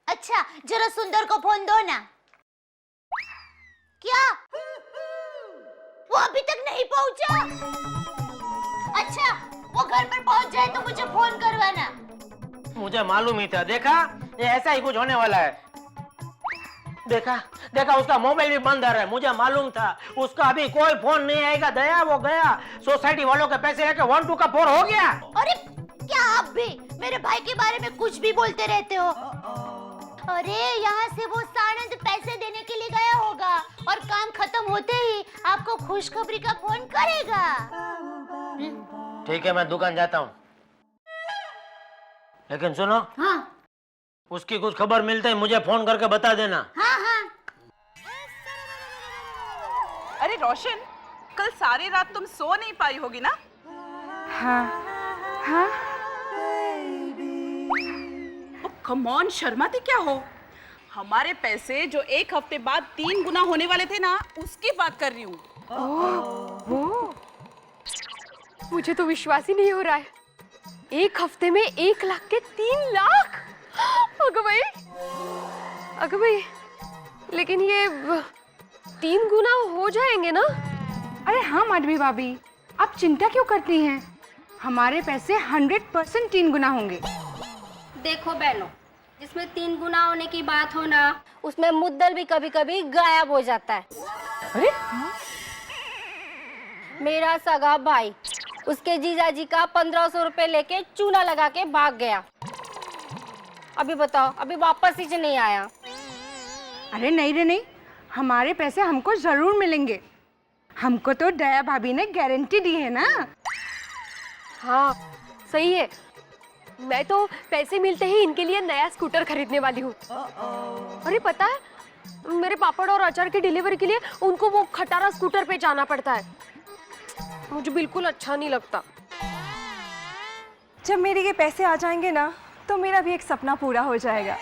अच्छा जरा सुंदर को फोन दो ना। क्या वो अभी तक नहीं पहुंचा? अच्छा वो घर पर पहुंच जाए तो मुझे फोन करवाना। मुझे मालूम ही था, देखा ये ऐसा ही कुछ होने वाला है। देखा उसका मोबाइल भी बंद आ रहा है। मुझे मालूम था उसका अभी कोई फोन नहीं आएगा। दया वो गया सोसाइटी वालों के पैसे लेके 1-2 का 4 हो गया। अरे क्या आप भी मेरे भाई के बारे में कुछ भी बोलते रहते हो? अरे यहाँ से वो सानंद पैसे देने के लिए गया होगा और काम खत्म होते ही आपको खुशखबरी का फोन करेगा। ठीक है मैं दुकान जाता हूँ, लेकिन सुनो। हाँ उसकी कुछ खबर मिलते ही मुझे फोन करके बता देना। हाँ हाँ। अरे रोशन, कल सारी रात तुम सो नहीं पाई होगी ना? हाँ हाँ। कम ऑन, शर्माती क्या हो? हमारे पैसे जो 1 हफ्ते बाद 3 गुना होने वाले थे ना, उसकी बात कर रही हूँ। मुझे तो विश्वास ही नहीं हो रहा है। 1 हफ्ते में 1 लाख के 3 लाख। अगर भाई लेकिन ये 3 गुना हो जाएंगे ना? अरे हाँ माधवी भाभी, आप चिंता क्यों करती हैं? हमारे पैसे 100% 3 गुना होंगे। देखो बहनों, जिसमें 3 गुना होने की बात हो ना, उसमें मुद्दल भी कभी कभी गायब हो जाता है। अरे मेरा सगा भाई उसके जीजाजी का 1500 रुपए लेके चूना लगा के भाग गया। अभी बताओ, अभी वापस ही नहीं आया। अरे नहीं रे नहीं, हमारे पैसे हमको जरूर मिलेंगे। हमको तो दया भाभी ने गारंटी दी है ना। हाँ सही है। मैं तो पैसे मिलते ही इनके लिए नया स्कूटर खरीदने वाली हूँ। अरे पता है, मेरे पापड़ और अचार की डिलीवरी के लिए उनको वो खटारा स्कूटर पे जाना पड़ता है। मुझे बिल्कुल अच्छा नहीं लगता। जब मेरे ये पैसे आ जाएंगे ना, तो मेरा भी एक सपना पूरा हो जाएगा।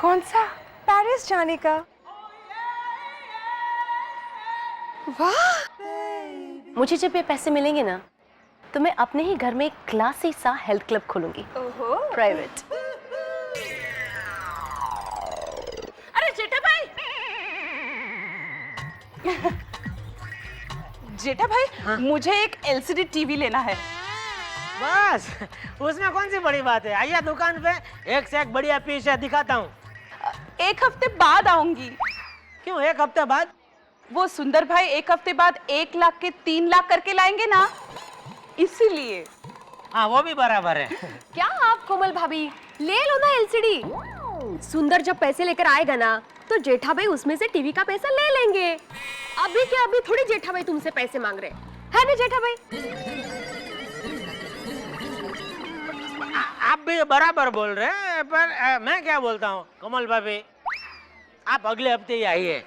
कौन सा? पेरिस जाने का। वाह! मुझे जब ये पैसे मिलेंगे ना तो मैं अपने ही घर में एक क्लासी सा हेल्थ क्लब खोलूंगी। ओहो, प्राइवेट। अरे जेठा भाई जेठा भाई मुझे एक एलसीडी टीवी लेना है। बस उसमें कौन सी बड़ी बात है, आइए दुकान पे, एक से एक बढ़िया पीस है, दिखाता हूँ। एक हफ्ते बाद आऊंगी। क्यों एक हफ्ते बाद? वो सुंदर भाई एक हफ्ते बाद 1 लाख के 3 लाख करके लाएंगे ना, इसीलिए। हाँ वो भी बराबर है। क्या आप कोमल भाभी, ले लो ना एलसीडी। सुंदर जब पैसे लेकर आएगा ना तो जेठा भाई उसमें से टीवी का पैसा ले लेंगे। अभी क्या अभी थोड़ी जेठा भाई तुमसे पैसे मांग रहे है ना जेठा भाई? आप भी बराबर बोल रहे हैं, पर मैं क्या बोलता हूँ कमल भाभी, आप अगले हफ्ते ही आइए।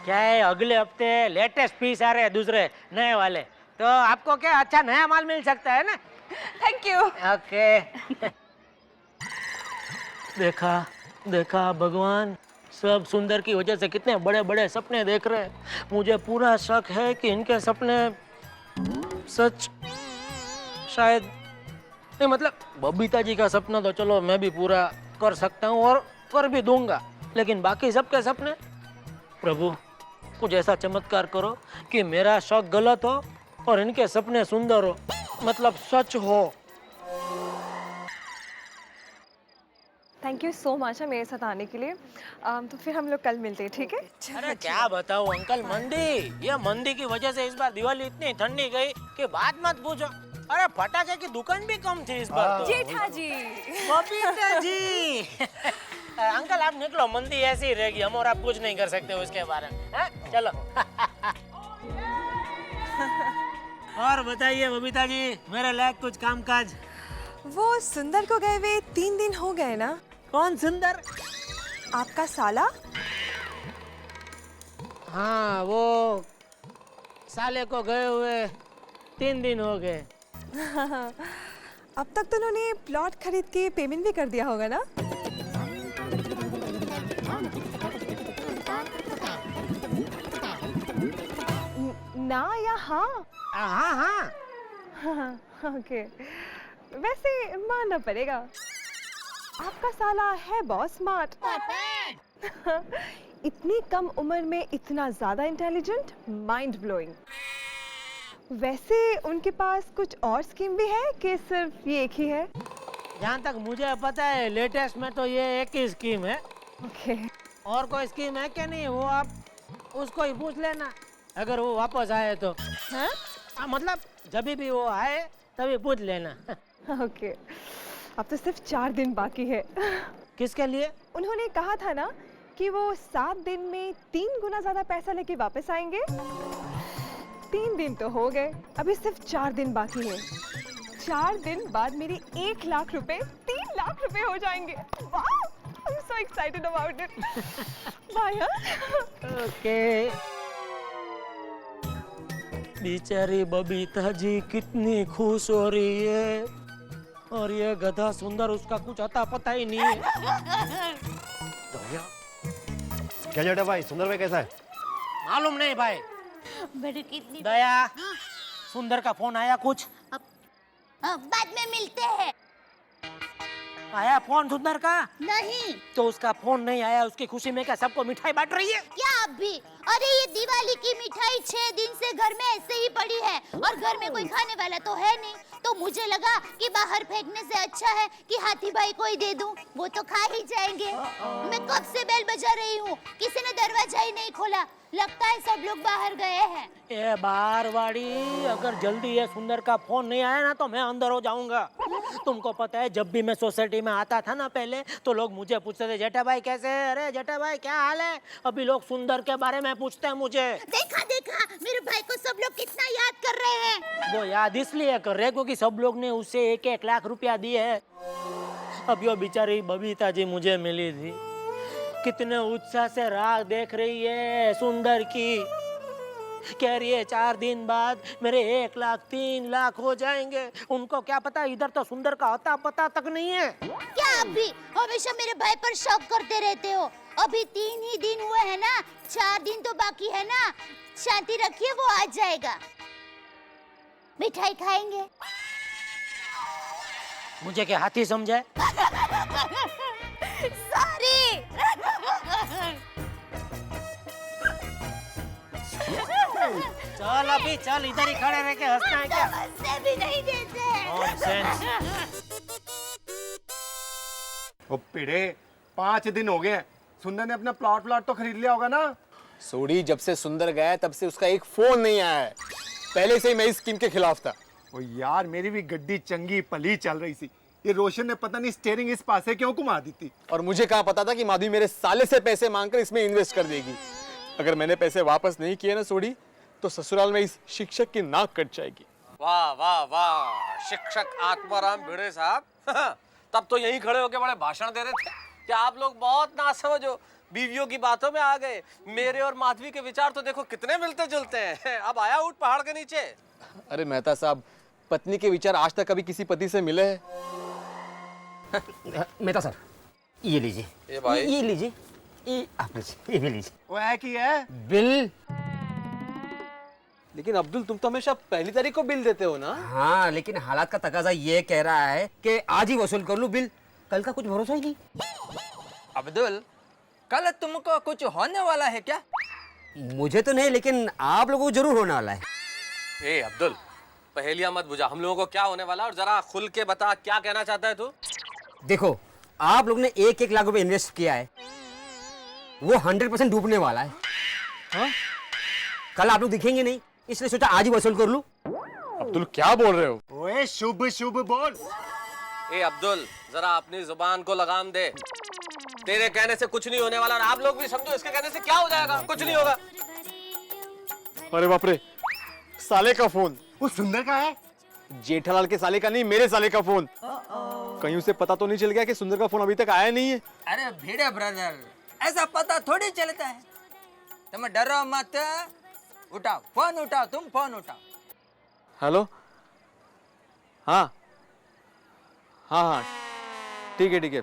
क्या है, अगले हफ्ते लेटेस्ट पीस आ रहे हैं, दूसरे नए वाले, तो आपको क्या अच्छा नया माल मिल सकता है ना। Thank you. ओके। देखा देखा भगवान, सब सुंदर की वजह से कितने बड़े बड़े सपने देख रहे हैं। मुझे पूरा शक है कि इनके सपने सच शायद नहीं, मतलब बबीता जी का सपना तो चलो मैं भी पूरा कर सकता हूँ और कर भी दूंगा, लेकिन बाकी सबके सपने, प्रभु कुछ ऐसा चमत्कार करो कि मेरा शक गलत हो और इनके सपने सुंदर हो, मतलब सच हो। थैंक यू सो मच है मेरे साथ आने के लिए। तो फिर हम लोग कल मिलते हैं, ठीक है? अरे क्या बताऊं अंकल, मंदी, ये मंदी की वजह से इस बार दिवाली इतनी ठंडी गई कि बात मत पूछो। अरे फटाके की दुकान भी कम थी इस बार तो। जेठा जी, बबीता जी। अंकल आप निकलो, मंदी ऐसी ही रहेगी, हम और आप कुछ नहीं कर सकते उसके बारे में। चलो। और बताइए बबीता जी, मेरे लायक कुछ काम काज? वो सुंदर को गए हुए 3 दिन हो गए ना। कौन सुंदर? आपका साला। हाँ वो साले को गए हुए 3 दिन हो गए। अब तक तो उन्होंने प्लॉट खरीद के पेमेंट भी कर दिया होगा ना? ना या हाँ? हाँ हाँ। ओके, वैसे मानना पड़ेगा, आपका साला है बहुत स्मार्ट। इतनी कम उम्र में इतना ज्यादा इंटेलिजेंट, माइंड ब्लोइंग। वैसे उनके पास कुछ और स्कीम भी है कि सिर्फ ये एक ही है? जहाँ तक मुझे पता है लेटेस्ट में तो ये एक ही स्कीम है। ओके। और कोई स्कीम है क्या? नहीं, वो आप उसको ही पूछ लेना अगर वो वापस आए तो। हाँ? मतलब जब भी वो आए तभी पूछ लेना। ओके, अब तो सिर्फ 4 दिन बाकी है। किसके लिए? उन्होंने कहा था ना कि वो 7 दिन में 3 गुना ज्यादा पैसा लेके वापस आएंगे। 3 दिन तो हो गए, अभी सिर्फ 4 दिन बाकी है। 4 दिन बाद मेरे 1 लाख रुपए 3 लाख रुपए हो जाएंगे। वाह, I'm so excited about it. Bye. Okay. बेचारी बबीता जी कितनी खुश हो रही है और ये गधा सुंदर उसका कुछ अता पता ही नहीं है। क्या जेठा भाई, सुंदर भाई कैसा है? मालूम नहीं भाई। कितनी दया, सुंदर का फोन आया कुछ? बाद में मिलते हैं। आया फोन सुंदर का? नहीं। तो उसका फोन नहीं आया, उसकी खुशी में क्या सबको मिठाई बांट रही है? क्या आप भी? अरे ये दिवाली की मिठाई 6 दिन से घर में ऐसे ही पड़ी है और घर में कोई खाने वाला तो है नहीं, तो मुझे लगा कि बाहर फेंकने से अच्छा है कि हाथी भाई को ही दे दूं, वो तो खा ही जाएंगे। मैं कब से बेल बजा रही हूँ, किसी ने दरवाजा ही नहीं खोला, लगता है सब लोग बाहर गए हैं। ए बारवाड़ी, अगर जल्दी ये सुंदर का फोन नहीं आया ना तो मैं अंदर हो जाऊंगा। तुमको पता है जब भी मैं सोसाइटी में आता था ना पहले, तो लोग मुझे पूछते थे जेठा भाई कैसे है, अरे जेठा भाई क्या हाल है। अभी लोग सुंदर के बारे में पूछते हैं मुझे। देखा देखा, मेरे भाई को सब लोग कितना याद कर रहे हैं। वो याद इसलिए कर रहे क्योंकि सब लोग ने उसे 1-1 लाख रुपया दिए है। अब यो बेचारी बबीता जी मुझे मिली थी, कितने उत्साह से राह देख रही है सुंदर की। कह रही है 4 दिन बाद मेरे 1 लाख 3 लाख हो जाएंगे। उनको क्या पता, इधर तो सुंदर का अता पता तक नहीं है। क्या आप भी हमेशा मेरे भाई पर शक करते रहते हो? अभी 3 ही दिन हुए हैं ना, 4 दिन तो बाकी है ना। शांति रखिए, वो आ जाएगा। मिठाई खाएंगे? मुझे क्या हाथी समझे? सॉरी। चल अभी चल, इधर ही खड़े रह के हंसना है क्या? नमस्ते भी नहीं देते। नॉनसेंस। ओ पिड़े, 5 दिन हो गए। सुंदर ने अपना प्लॉट तो खरीद लिया होगा ना? सोडी, जब से सुंदर गया तब से उसका एक फोन नहीं आया है। पहले से ही मैं इस स्कीम के खिलाफ था। ओ यार, मेरी भी गड्डी चंगी पली चल रही थी। ये रोशन ने पता नहीं स्टीयरिंग इस पासे क्यों घुमा दी थी। और मुझे कहाँ पता था कि माधवी मेरे साले से पैसे मांगकर इसमें इन्वेस्ट कर देगी। अगर मैंने पैसे वापस नहीं किए ना सोडी, तो ससुराल में इस शिक्षक की नाक कट जाएगी। वाह वाह वाह, शिक्षक आत्माराम भिड़े साहब तब तो यहीं खड़े होकर बड़े भाषण दे रहे थे कि आप लोग बहुत नासमझ हो, बीवियों की बातों में आ गए। मेरे और माधवी के विचार तो देखो कितने मिलते जुलते हैं। अब आया ऊट पहाड़ के नीचे। अरे मेहता साहब, पत्नी के विचार आज तक कभी किसी पति से मिले हैं? मेहता सर, ये लीजिए। ये भाई, ये लीजिए। ये आप लीजिए, ये भी लीजिए। वो है कि है बिल। लेकिन अब्दुल, तुम तो हमेशा पहली तारीख को बिल देते हो ना? हाँ, लेकिन हालात का तकाजा ये कह रहा है कि आज ही वसूल कर लूं बिल। कल का कुछ भरोसा ही नहीं। अब्दुल, कल तुमको कुछ होने वाला है क्या? मुझे तो नहीं, लेकिन आप लोगों को जरूर होने वाला है। ए अब्दुल, पहेलियां मत बुझा। हम लोगों को क्या होने वाला, और जरा खुल के बता क्या कहना चाहता है तू? देखो, आप लोग ने 1-1 लाख रुपए इन्वेस्ट किया है, वो 100% डूबने वाला है। हाँ? कल आप लोग दिखेंगे नहीं, इसलिए सोचा आज ही वसूल कर लूं। अब्दुल, क्या बोल रहे हो? ओए शुभ शुभ बोल। ए अब्दुल, जरा अपनी जुबान को लगाम दे। तेरे कहने से कुछ नहीं होने वाला, और आप लोग भी समझो इसके कहने से क्या हो जाएगा। कुछ नहीं होगा। अरे बाप रे, साले का फोन। वो सुंदर का है? जेठालाल के साले का नहीं, मेरे साले का फोन। कहीं उसे पता तो नहीं चल गया कि सुंदर का फोन अभी तक आया नहीं है? अरे भिड़े ब्रदर, ऐसा पता थोड़ी चलता है। तुम डरो मत, उठाओ फोन, उठाओ, तुम फोन उठाओ। हेलो, हाँ हाँ हाँ, ठीक है,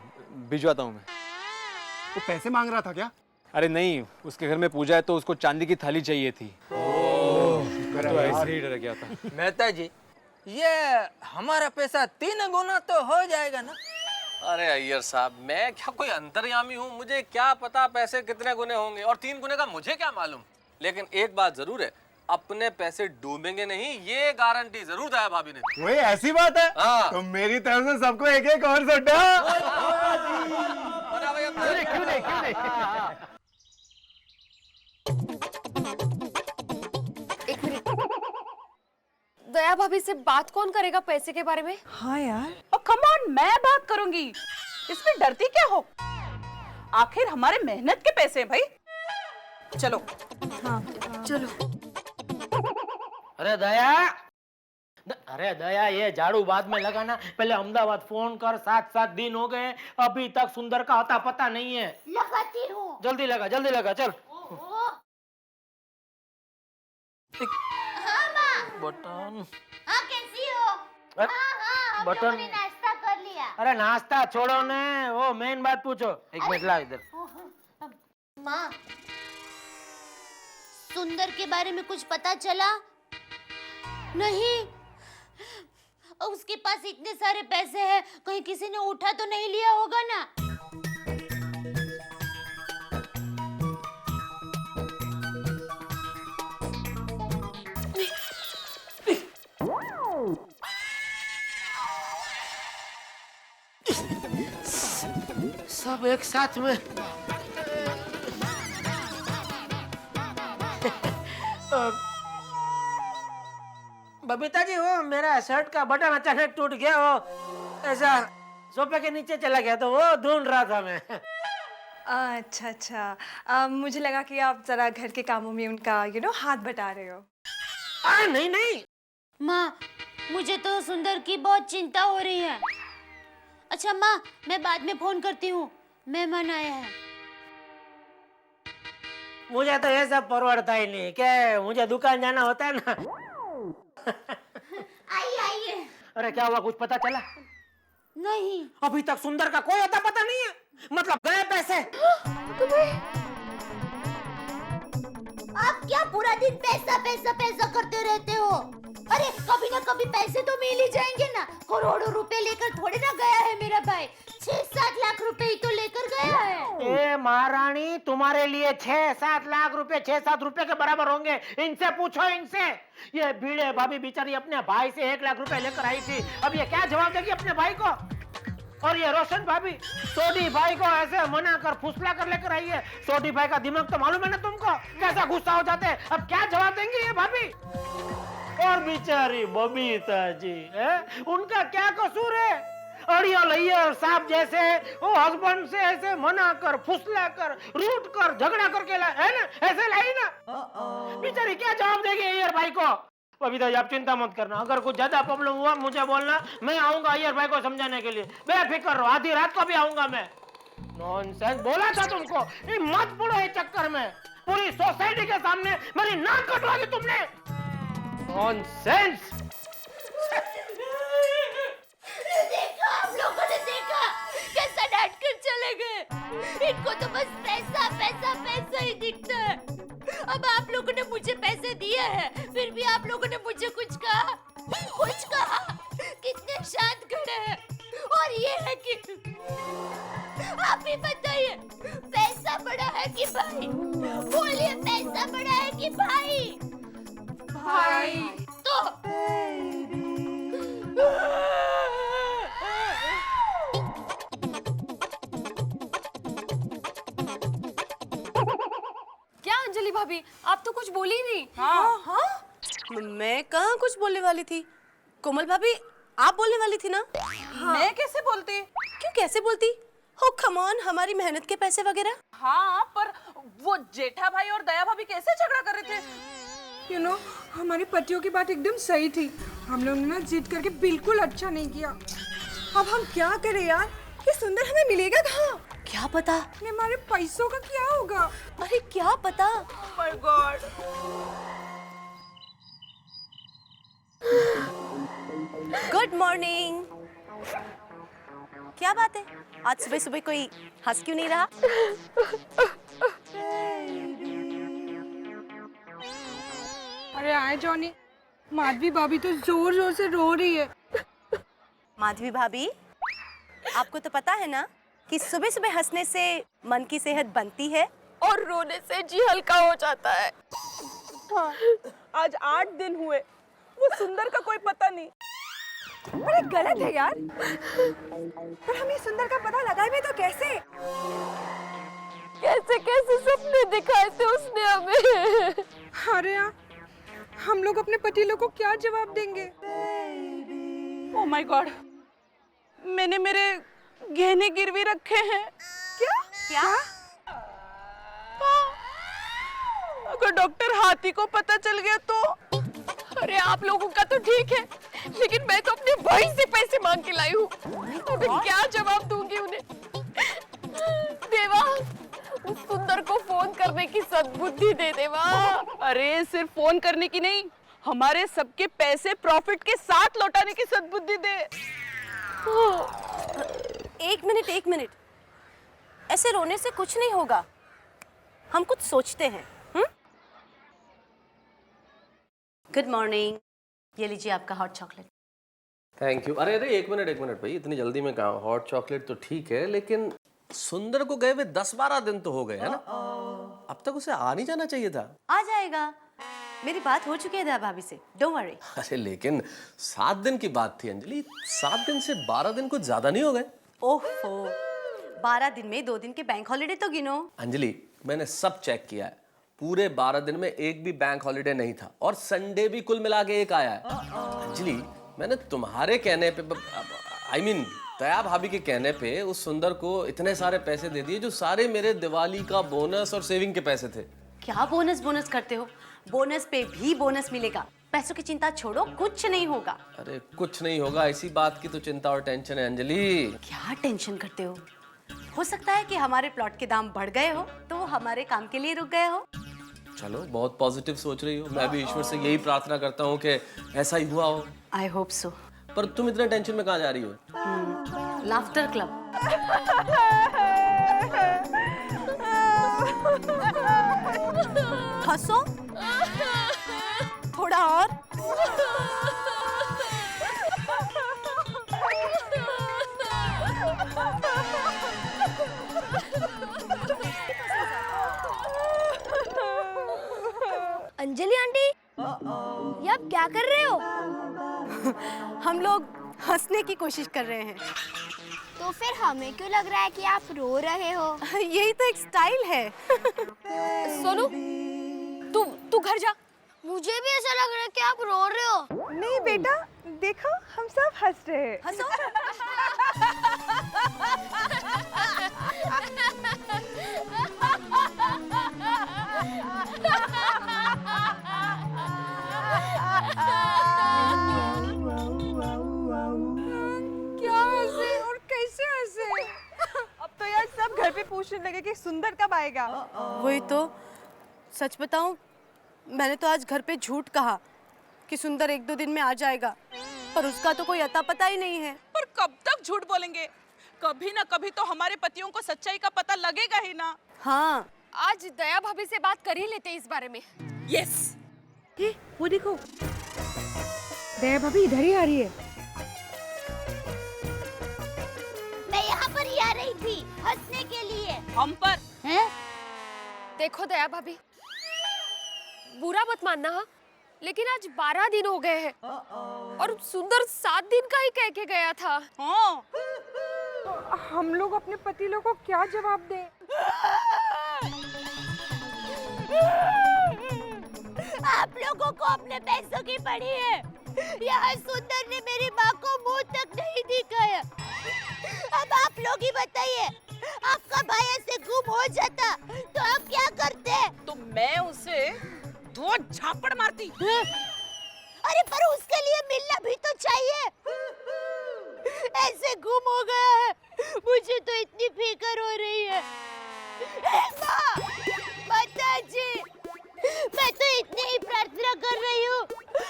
भिजवाता हूँ मैं। वो पैसे मांग रहा था क्या? अरे नहीं, उसके घर में पूजा है तो उसको चांदी की थाली चाहिए थी। तो ऐसे ही डर गया था। मेहता जी, ये हमारा पैसा 3 गुना तो हो जाएगा ना? अरे अय्यर साहब, मैं क्या कोई अंतर्यामी हूँ? मुझे क्या पता पैसे कितने गुने होंगे, और 3 गुने का मुझे क्या मालूम। लेकिन एक बात जरूर है, अपने पैसे डूबेंगे नहीं, ये गारंटी जरूर दिया भाभी ने। वही ऐसी बात है? हाँ। तो मेरी तरफ से सबको 1-1 और सोडा। क्यों नहीं। एक मिनट, दया भाभी से बात कौन करेगा पैसे के बारे में? हाँ यार, और कम ऑन, मैं बात करूंगी। इसमें डरती क्या हो? आखिर हमारे मेहनत के पैसे हैं भाई। चलो। हाँ चलो। अरे दया, ये झाड़ू बाद में लगाना, पहले अहमदाबाद फोन कर। 7-7 दिन हो गए, अभी तक सुंदर का अता पता नहीं है। लगाती हूँ। जल्दी लगा, चल। हाँ माँ। बटन। हाँ, कैसी हो? अरे, हाँ, हम बटन। लोगों ने नाश्ता कर लिया। अरे नाश्ता छोड़ो ने, वो मेन बात पूछो। एक मिनट ला इधर। माँ, सुंदर के बारे में कुछ पता चला? नहीं। उसके पास इतने सारे पैसे हैं, कहीं किसी ने उठा तो नहीं लिया होगा ना? सब एक साथ में। बबीता जी, वो मेरा शर्ट का बटन अचानक टूट गया, वो ऐसा सोफे के नीचे चला गया, तो वो ढूंढ रहा था मैं। अच्छा, मुझे लगा कि आप जरा घर के कामों में उनका हाथ बटा रहे हो। नहीं। माँ, मुझे तो सुंदर की बहुत चिंता हो रही है। अच्छा माँ, मैं बाद में फोन करती हूँ, मेहमान आए हैं। मुझे तो ये सब परवड़ता ही नहीं, क्या मुझे दुकान जाना होता है ना। आइए आइए। अरे क्या हुआ, कुछ पता चला? नहीं। अभी तक सुंदर का कोई अता पता नहीं है, मतलब गए पैसे। आप क्या पूरा दिन पैसा पैसा पैसा करते रहते हो? अरे कभी ना कभी पैसे तो मिल ही जाएंगे ना। करोड़ों रुपए लेकर थोड़ी ना गया है मेरा भाई, 6-7 लाख रुपए ही तो लेकर गया है। ए महारानी, तुम्हारे लिए 6-7 लाख रुपए 6-7 रुपए के बराबर होंगे। इनसे पूछो, इनसे। ये भीड़े भाभी बेचारी अपने भाई से 1 लाख रुपए लेकर आई थी, अब ये क्या जवाब देगी अपने भाई को? और ये रोशन भाभी सोडी भाई को ऐसे मना कर फुसला कर लेकर आई है। सोडी भाई का दिमाग तो मालूम है ना तुमको, कैसा गुस्सा हो जाते हैं। अब क्या जवाब देंगे ये भाभी? और बेचारी बबीता जी, उनका क्या कसूर है? अड़ियल अय्यर साहब जैसे वो हस्बैंड से ऐसे मना कर फुसला कर रूट कर झगड़ा करके ला, है ना, ऐसे लाई ना। बेचारी क्या जवाब देगी अय्यर भाई को? बबीता जी आप चिंता मत करना, अगर कुछ ज्यादा प्रॉब्लम हुआ मुझे बोलना, मैं आऊंगा अय्यर भाई को समझाने के लिए। बेफिक्र रहो, आधी रात को भी आऊंगा मैं। नॉनसेंस, बोला था तुमको, ये मत पड़ो ये चक्कर में। पूरी सोसाइटी के सामने मेरी नाक कटवा दी तुमने। नॉनसेंस। देखा, आप लोगों ने देखा कैसा डांट कर चले गए। इनको तो बस पैसा पैसा पैसा ही दिखता है। अब आप लोगों ने मुझे पैसे दिए हैं, फिर भी आप लोगों ने मुझे कुछ कहा? कुछ कहा? कितने शांत खड़े हैं। और ये है कि आप ही बताइए, पैसा बड़ा है कि भाई? बोलिए, पैसा बड़ा है कि भाई? भाई। तो क्या अंजलि भाभी, आप तो कुछ बोली नहीं। हाँ? मैं कहाँ कुछ बोलने वाली थी? कोमल भाभी आप बोलने वाली थी ना? हाँ। मैं कैसे बोलती? क्यों कैसे बोलती? हो कम ऑन, हमारी मेहनत के पैसे वगैरह। हाँ, पर वो जेठा भाई और दया भाभी कैसे झगड़ा कर रहे थे? यू नो, हमारी पतियों की बात एकदम सही थी। हम लोगों ने ना जिद करके बिल्कुल अच्छा नहीं किया। अब हम क्या करें यार? ये सुंदर हमें मिलेगा कहाँ? क्या पता हमारे पैसों का क्या होगा? अरे क्या पता। My God. Good morning. क्या बात है, आज सुबह सुबह कोई हंस क्यों नहीं रहा? अरे आए जॉनी, माधवी भाभी तो जोर जोर से रो रही है। माधवी भाभी, आपको तो पता है ना कि सुबह सुबह हंसने से मन की सेहत बनती है और रोने से जी हल्का हो जाता है। हाँ, आज 8 दिन हुए, वो सुंदर का कोई पता नहीं। अरे गलत है यार, पर हमें सुंदर का पता लगाए भी तो कैसे? कैसे कैसे सपने दिखाए थे उसने हमें। अरे यार, हम लोग अपने पति लोग को क्या जवाब देंगे? ओह माय गॉड, मैंने मेरे गहने गिरवी रखे हैं। क्या? क्या? अगर डॉक्टर हाथी को पता चल गया तो? अरे आप लोगों का तो ठीक है, लेकिन मैं तो अपने भाई से पैसे मांग के लाई हूँ। तो मैं क्या जवाब दूंगी उन्हें? देवा, उस सुंदर को फोन करने की सद्बुद्धि दे देवा। अरे सिर्फ फोन करने की नहीं, हमारे सबके पैसे प्रॉफिट के साथ लौटाने की सद्बुद्धि दे। एक मिनट, ऐसे रोने से कुछ नहीं होगा। हम कुछ सोचते हैं। गुड मॉर्निंग, ये लीजिए आपका हॉट चॉकलेट। Thank you. अरे एक मिनट भाई, इतनी जल्दी में कहाँ? हॉट चॉकलेट तो ठीक है, लेकिन सुंदर को गए हुए 10-12 दिन तो हो गए है ना? अब तक उसे आ नहीं जाना चाहिए था। आ जाएगा, मेरी बात हो चुकी है दया भाभी से, डोंट वरी। अरे लेकिन 7 दिन की बात थी अंजलि, 7 दिन से 12 दिन कुछ ज्यादा नहीं हो गए? ओहो, 12 दिन में 2 दिन के बैंक हॉलिडे तो गिनो। अंजलि, मैंने सब चेक किया है, पूरे 12 दिन में एक भी बैंक हॉलिडे नहीं था, और संडे भी कुल मिला के एक आया है। अंजलि, मैंने तुम्हारे कहने पे, दया भाभी के कहने पे उस सुंदर को इतने सारे पैसे दे दिए, जो सारे मेरे दिवाली का बोनस और सेविंग के पैसे थे। क्या बोनस करते हो? बोनस पे भी बोनस मिलेगा। पैसों की चिंता छोड़ो, कुछ नहीं होगा। अरे कुछ नहीं होगा, इसी बात की तो चिंता और टेंशन है अंजलि। क्या टेंशन करते हो? हो सकता है कि हमारे प्लॉट के दाम बढ़ गए हो तो हमारे काम के लिए रुक गए हो। चलो, बहुत पॉजिटिव सोच रही हो। मैं भी ईश्वर से यही प्रार्थना करता हूँ कि ऐसा ही हुआ हो। I hope so. पर तुम इतने टेंशन में कहाँ जा रही हो? Laughter club. हंसो थोड़ा और। अंजलि आंटी, ये आप क्या कर रहे हो? हम लोग हंसने की कोशिश कर रहे हैं। तो फिर हमें क्यों लग रहा है कि आप रो रहे हो? यही तो एक स्टाइल है। सोनू, तू घर जा। मुझे भी ऐसा लग रहा है कि आप रो रहे हो। नहीं बेटा, देखो हम सब हंस रहे हैं। हंसो। क्या हंसे और कैसे हंसे? अब तो यार सब घर पे पूछने लगे कि सुंदर कब आएगा। वही तो। सच बताऊं, मैंने तो आज घर पे झूठ कहा कि सुंदर 1-2 दिन में आ जाएगा, पर उसका तो कोई अता पता ही नहीं है। पर कब तक झूठ बोलेंगे? कभी ना कभी तो हमारे पतियों को सच्चाई का पता लगेगा ही ना। हाँ, आज दया भाभी से बात कर ही लेते हैं इस बारे में। यस। वो देखो, दया भाभी इधर ही आ रही है। मैं यहाँ पर ही आ रही थी हंसने के लिए। हम पर हैं? देखो दया भाभी, बुरा मत मानना हाँ, लेकिन आज 12 दिन हो गए हैं और सुंदर 7 दिन का ही कह के गया था। हाँ। हम लोग अपने पति लोग को क्या जवाब दें? आप लोगों को अपने पैसों की पड़ी है। यहाँ सुंदर ने मेरी माँ को मुंह तक नहीं दिखाया। अब आप लोग ही बताइए, आपका भाई ऐसे गुम हो जाता तो आप क्या करते? तो मैं उसे 2 झापड़ मारती। अरे पर उसके लिए मिलना भी तो चाहिए। ऐसे गुम हो गया है, मुझे तो इतनी फिक्र हो रही है। माताजी, मैं तो इतनी ही प्रार्थना कर रही हूँ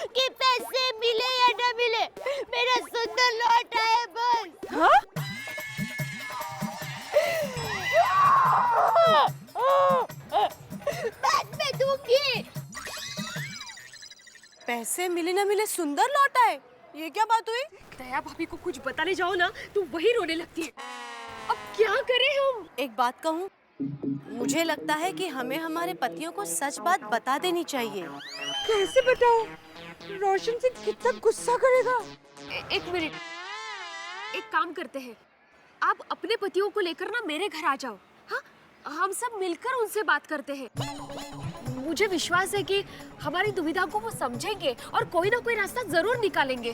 कि पैसे मिले या न मिले, मेरा सुंदर लौट आए बस। हाँ? बाद में दूंगी। पैसे मिले ना मिले सुंदर लौट आए, ये क्या बात हुई? दया भाभी को कुछ बताने जाओ ना तो वही रोने लगती है। अब क्या करें हम? एक बात कहूँ, मुझे लगता है कि हमें हमारे पतियों को सच बात बता देनी चाहिए। कैसे बताओ? रोशन से कितना गुस्सा करेगा। एक मिनट, एक काम करते हैं, आप अपने पतियों को लेकर ना मेरे घर आ जाओ। हाँ, हम सब मिलकर उनसे बात करते हैं। मुझे विश्वास है कि हमारी दुविधा को वो समझेंगे और कोई ना कोई रास्ता जरूर निकालेंगे।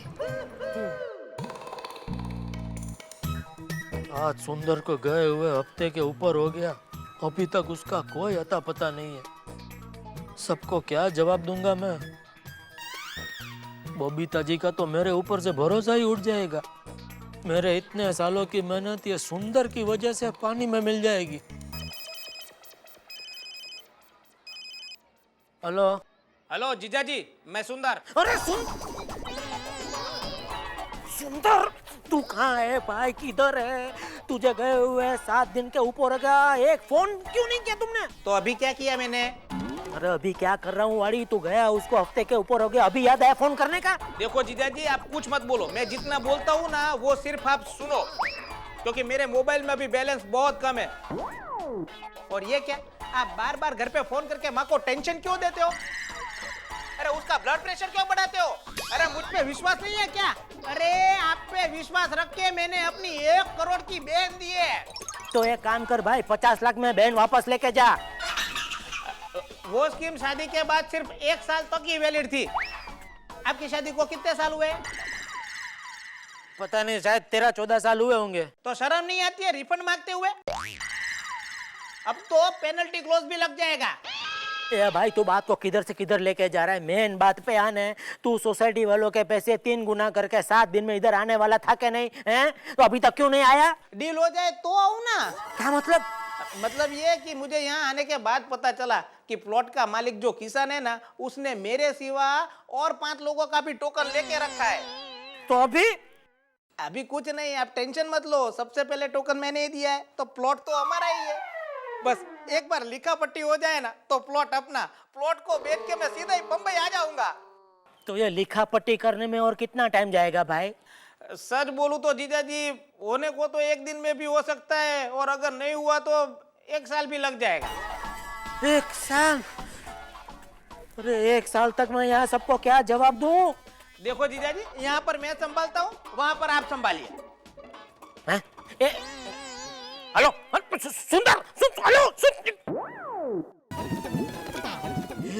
आज सुंदर को गए हुए हफ्ते के ऊपर हो गया, अभी तक उसका कोई अता पता नहीं है। सबको क्या जवाब दूंगा मैं? बबीता जी का तो मेरे ऊपर से भरोसा ही उठ जाएगा। मेरे इतने सालों की मेहनत ये सुंदर की वजह से पानी में मिल जाएगी। हेलो हेलो जीजा जी, मैं सुंदर। अरे सुंदर, तू कहाँ है भाई? किधर है? तुझे गए हुए 7 दिन के ऊपर हो गया, एक फोन क्यों नहीं किया तुमने? तो अभी क्या किया मैंने? अरे अभी क्या कर रहा हूँ वाड़ी, तू गया उसको हफ्ते के ऊपर हो गया, अभी याद आया फोन करने का? देखो जीजा जी, आप कुछ मत बोलो। मैं जितना बोलता हूँ ना वो सिर्फ आप सुनो, क्योंकि मेरे मोबाइल में अभी बैलेंस बहुत कम है। और ये क्या, आप बार बार घर पे फोन करके माँ को टेंशन क्यों देते हो? अरे उसका ब्लड प्रेशर क्यों बढ़ाते हो? अरे मुझ पे विश्वास नहीं है क्या? अरे आप पे विश्वास रख के मैंने अपनी 1 करोड़ की बहन दी है। तो एक काम कर भाई, 50 लाख में बहन वापस लेके जा। वो स्कीम शादी के बाद सिर्फ 1 साल तक की वैलिड थी। आपकी शादी को कितने साल हुए? पता नहीं, शायद 13-14 साल हुए होंगे। तो शर्म नहीं आती है रिफंड मांगते हुए? अब तो पेनल्टी क्लोज भी लग जाएगा। ए भाई, तू बात को किधर से किधर लेके जा रहा है? मेन बात पे आने। तू सोसाइटी वालों के पैसे 3 गुना करके 7 दिन में इधर आने वाला था क्या नहीं है? तो अभी तक क्यों नहीं आया? डील हो जाए तो आऊं ना। क्या मतलब? मतलब ये कि मुझे यहाँ आने के बाद पता चला कि प्लॉट का मालिक जो किसान है ना, उसने मेरे सिवा और 5 लोगों का भी टोकन लेके रखा है। तो अभी कुछ नहीं, आप टेंशन मत लो। सबसे पहले टोकन मैंने ही दिया है, तो प्लॉट तो हमारा ही है। बस एक बार लिखा पट्टी हो जाए ना तो प्लॉट अपना। प्लॉट को बेच के मैं सीधा ही बम्बई आ जाऊंगा। तो ये लिखा पट्टी करने में और कितना टाइम जाएगा भाई? सच बोलूं तो जीजा जी, होने को तो 1 दिन में भी हो सकता है, और अगर नहीं हुआ तो 1 साल भी लग जाएगा। 1 साल? अरे 1 साल तक मैं यहाँ सबको क्या जवाब दूं? देखो जीजा जी, यहाँ पर मैं संभालता हूँ, वहाँ पर आप संभालिए। हेलो सुंदर, हेलो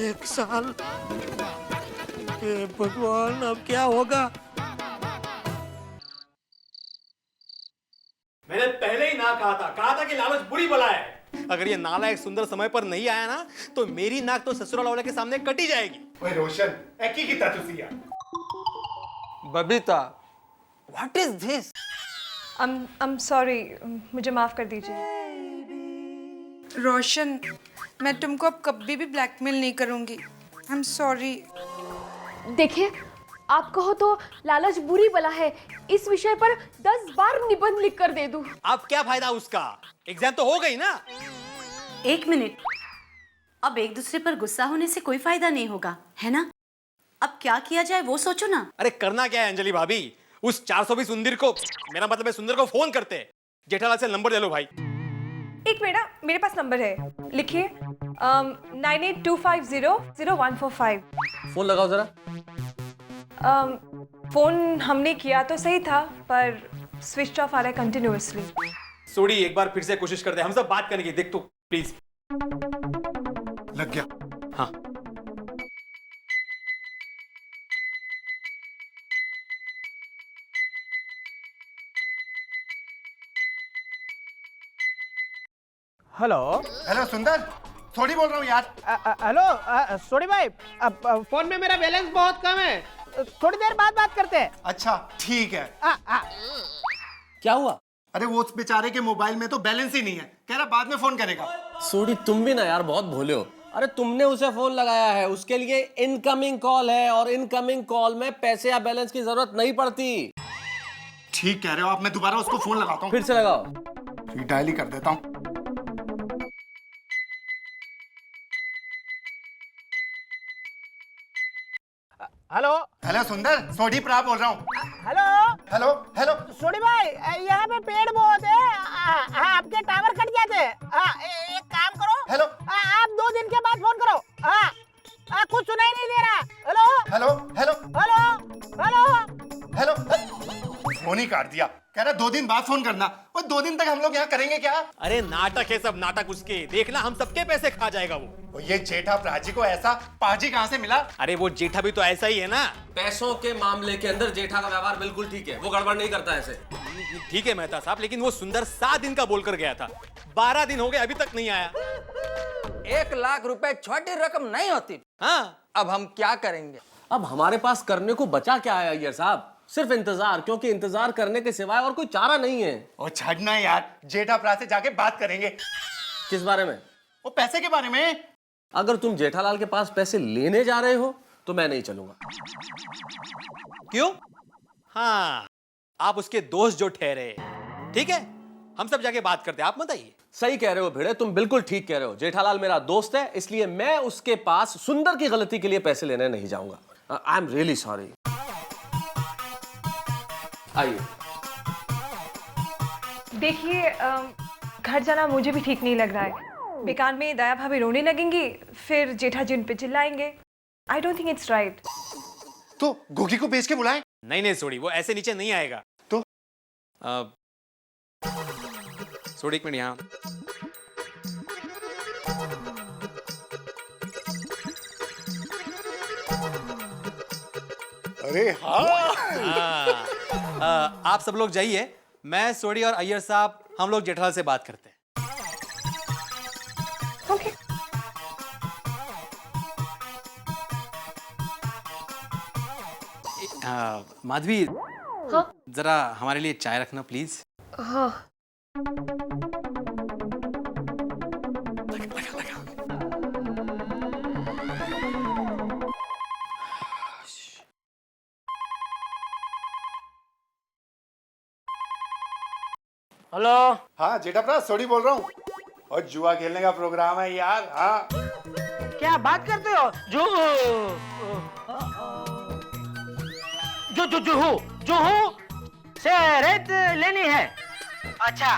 1 साल? हे भगवान, अब क्या होगा? मैंने पहले ही ना कहा था कि लालच बुरी बला है। अगर ये नालायक सुंदर समय पर नहीं आया ना, तो मेरी नाक तो ससुराल वाले के सामने कटी जाएगी। ओए रोशन, एकी की तातुसिया। Babita, what is this? I'm sorry, मुझे माफ कर दीजिए। रोशन, मैं तुमको अब कभी भी ब्लैकमेल नहीं करूंगी। I am sorry. देखिए, आप कहो तो लालच बुरी बला है, इस विषय पर 10 बार निबंध लिख कर दे दूं। अब क्या फायदा उसका? एग्जाम तो हो गई ना। 1 मिनट, अब एक दूसरे पर गुस्सा होने से कोई फायदा नहीं होगा, है ना? अब क्या किया जाए वो सोचो ना। अरे करना क्या है अंजलि भाभी, उस 420 सुंदर को, मेरा मतलब है सुंदर को फोन करते हैं। जेठालाल से नंबर ले लो भाई। एक मिनट, मेरे पास नंबर है, लिखिए 9825000145। फोन लगाओ जरा। फोन हमने किया तो सही था, पर स्विच ऑफ आ रहा है कंटिन्यूअसली। सोडी, एक बार फिर से कोशिश करते हैं, हम सब बात करने की। देख तो प्लीज। लग गया। हाँ, हेलो हेलो सुंदर, थोड़ी बोल रहा हूँ यार। हेलो सोडी भाई, अब फोन में मेरा बैलेंस बहुत कम है, थोड़ी देर बाद बात करते हैं। अच्छा ठीक है। क्या हुआ? अरे वो उस बेचारे के मोबाइल में तो बैलेंस ही नहीं है, कह रहा बाद में फोन करेगा। सोडी, तुम भी ना यार बहुत भोले हो। अरे तुमने उसे फोन लगाया है, उसके लिए इनकमिंग कॉल है, और इनकमिंग कॉल में पैसे या बैलेंस की जरूरत नहीं पड़ती। ठीक कह रहे हो आप, मैं दोबारा उसको फोन लगाता हूँ। फिर से लगाओ। डायल ही कर देता हूँ। हेलो हेलो सुंदर, सोडी प्रा बोल रहा हूँ। हेलो हेलो हेलो सोडी भाई, यहाँ पे पेड़ बहुत है, आपके टावर कट जाते हैं। एक काम करो, हेलो आप 2 दिन के बाद फोन करो। कुछ सुनाई नहीं दे रहा। Hello hello hello hello hello hello, phone ही काट दिया। कह रहा 2 दिन बाद फोन करना। और 2 दिन तक हम लोग यहाँ करेंगे क्या? अरे नाटक है सब, नाटक उसके। देखना हम सबके पैसे खा जाएगा वो। ये जेठा प्राजी को ऐसा पाजी कहाँ से मिला? अरे वो जेठा भी तो ऐसा ही है ना। पैसों के मामले के अंदर जेठा का व्यवहार बिल्कुल ठीक है, वो गड़बड़ नहीं करता ऐसे। ठीक है मेहता साहब, लेकिन वो सुंदर 7 दिन का बोलकर गया था, 12 दिन हो गए अभी तक नहीं आया। 1 लाख रुपए छोटी रकम नहीं होती। हाँ, अब हम क्या करेंगे? अब हमारे पास करने को बचा क्या है अय्यर साहब? सिर्फ इंतजार, क्योंकि इंतजार करने के सिवाय और कोई चारा नहीं है। और छड़ना यार, जेठा प्रा से जाके बात करेंगे। किस बारे में? वो पैसे के बारे में। अगर तुम जेठालाल के पास पैसे लेने जा रहे हो तो मैं नहीं चलूंगा। क्यों? हाँ, आप उसके दोस्त जो ठहरे। ठीक है, हम सब जाके बात करते हैं, आप मत आइए। सही कह रहे हो भिड़े, तुम बिल्कुल ठीक कह रहे हो। जेठालाल मेरा दोस्त है, इसलिए मैं उसके पास सुंदर की गलती के लिए पैसे लेने नहीं जाऊंगा। I am really sorry. आइए। देखिए, घर जाना मुझे भी ठीक नहीं लग रहा है। बेकार में दया भाभी रोने लगेंगी, फिर जेठा जी उन पे चिल्लाएंगे। I don't think it's right. तो गोगी को बेच के बुलाएं। नहीं सोडी, वो ऐसे नीचे नहीं आएगा। तो सोडी एक मिनट यहाँ। अरे हाँ। आप सब लोग जाइए, मैं सोडी और अय्यर साहब हम लोग जेठालाल से बात करते हैं। ओके। माधवी, हाँ? जरा हमारे लिए चाय रखना प्लीज। हाँ। हेलो। हाँ जेठा प्रा सॉरी बोल रहा हूँ। और जुआ खेलने का प्रोग्राम है यार। हाँ क्या बात करते हो? जुहू से रेत लेनी है। अच्छा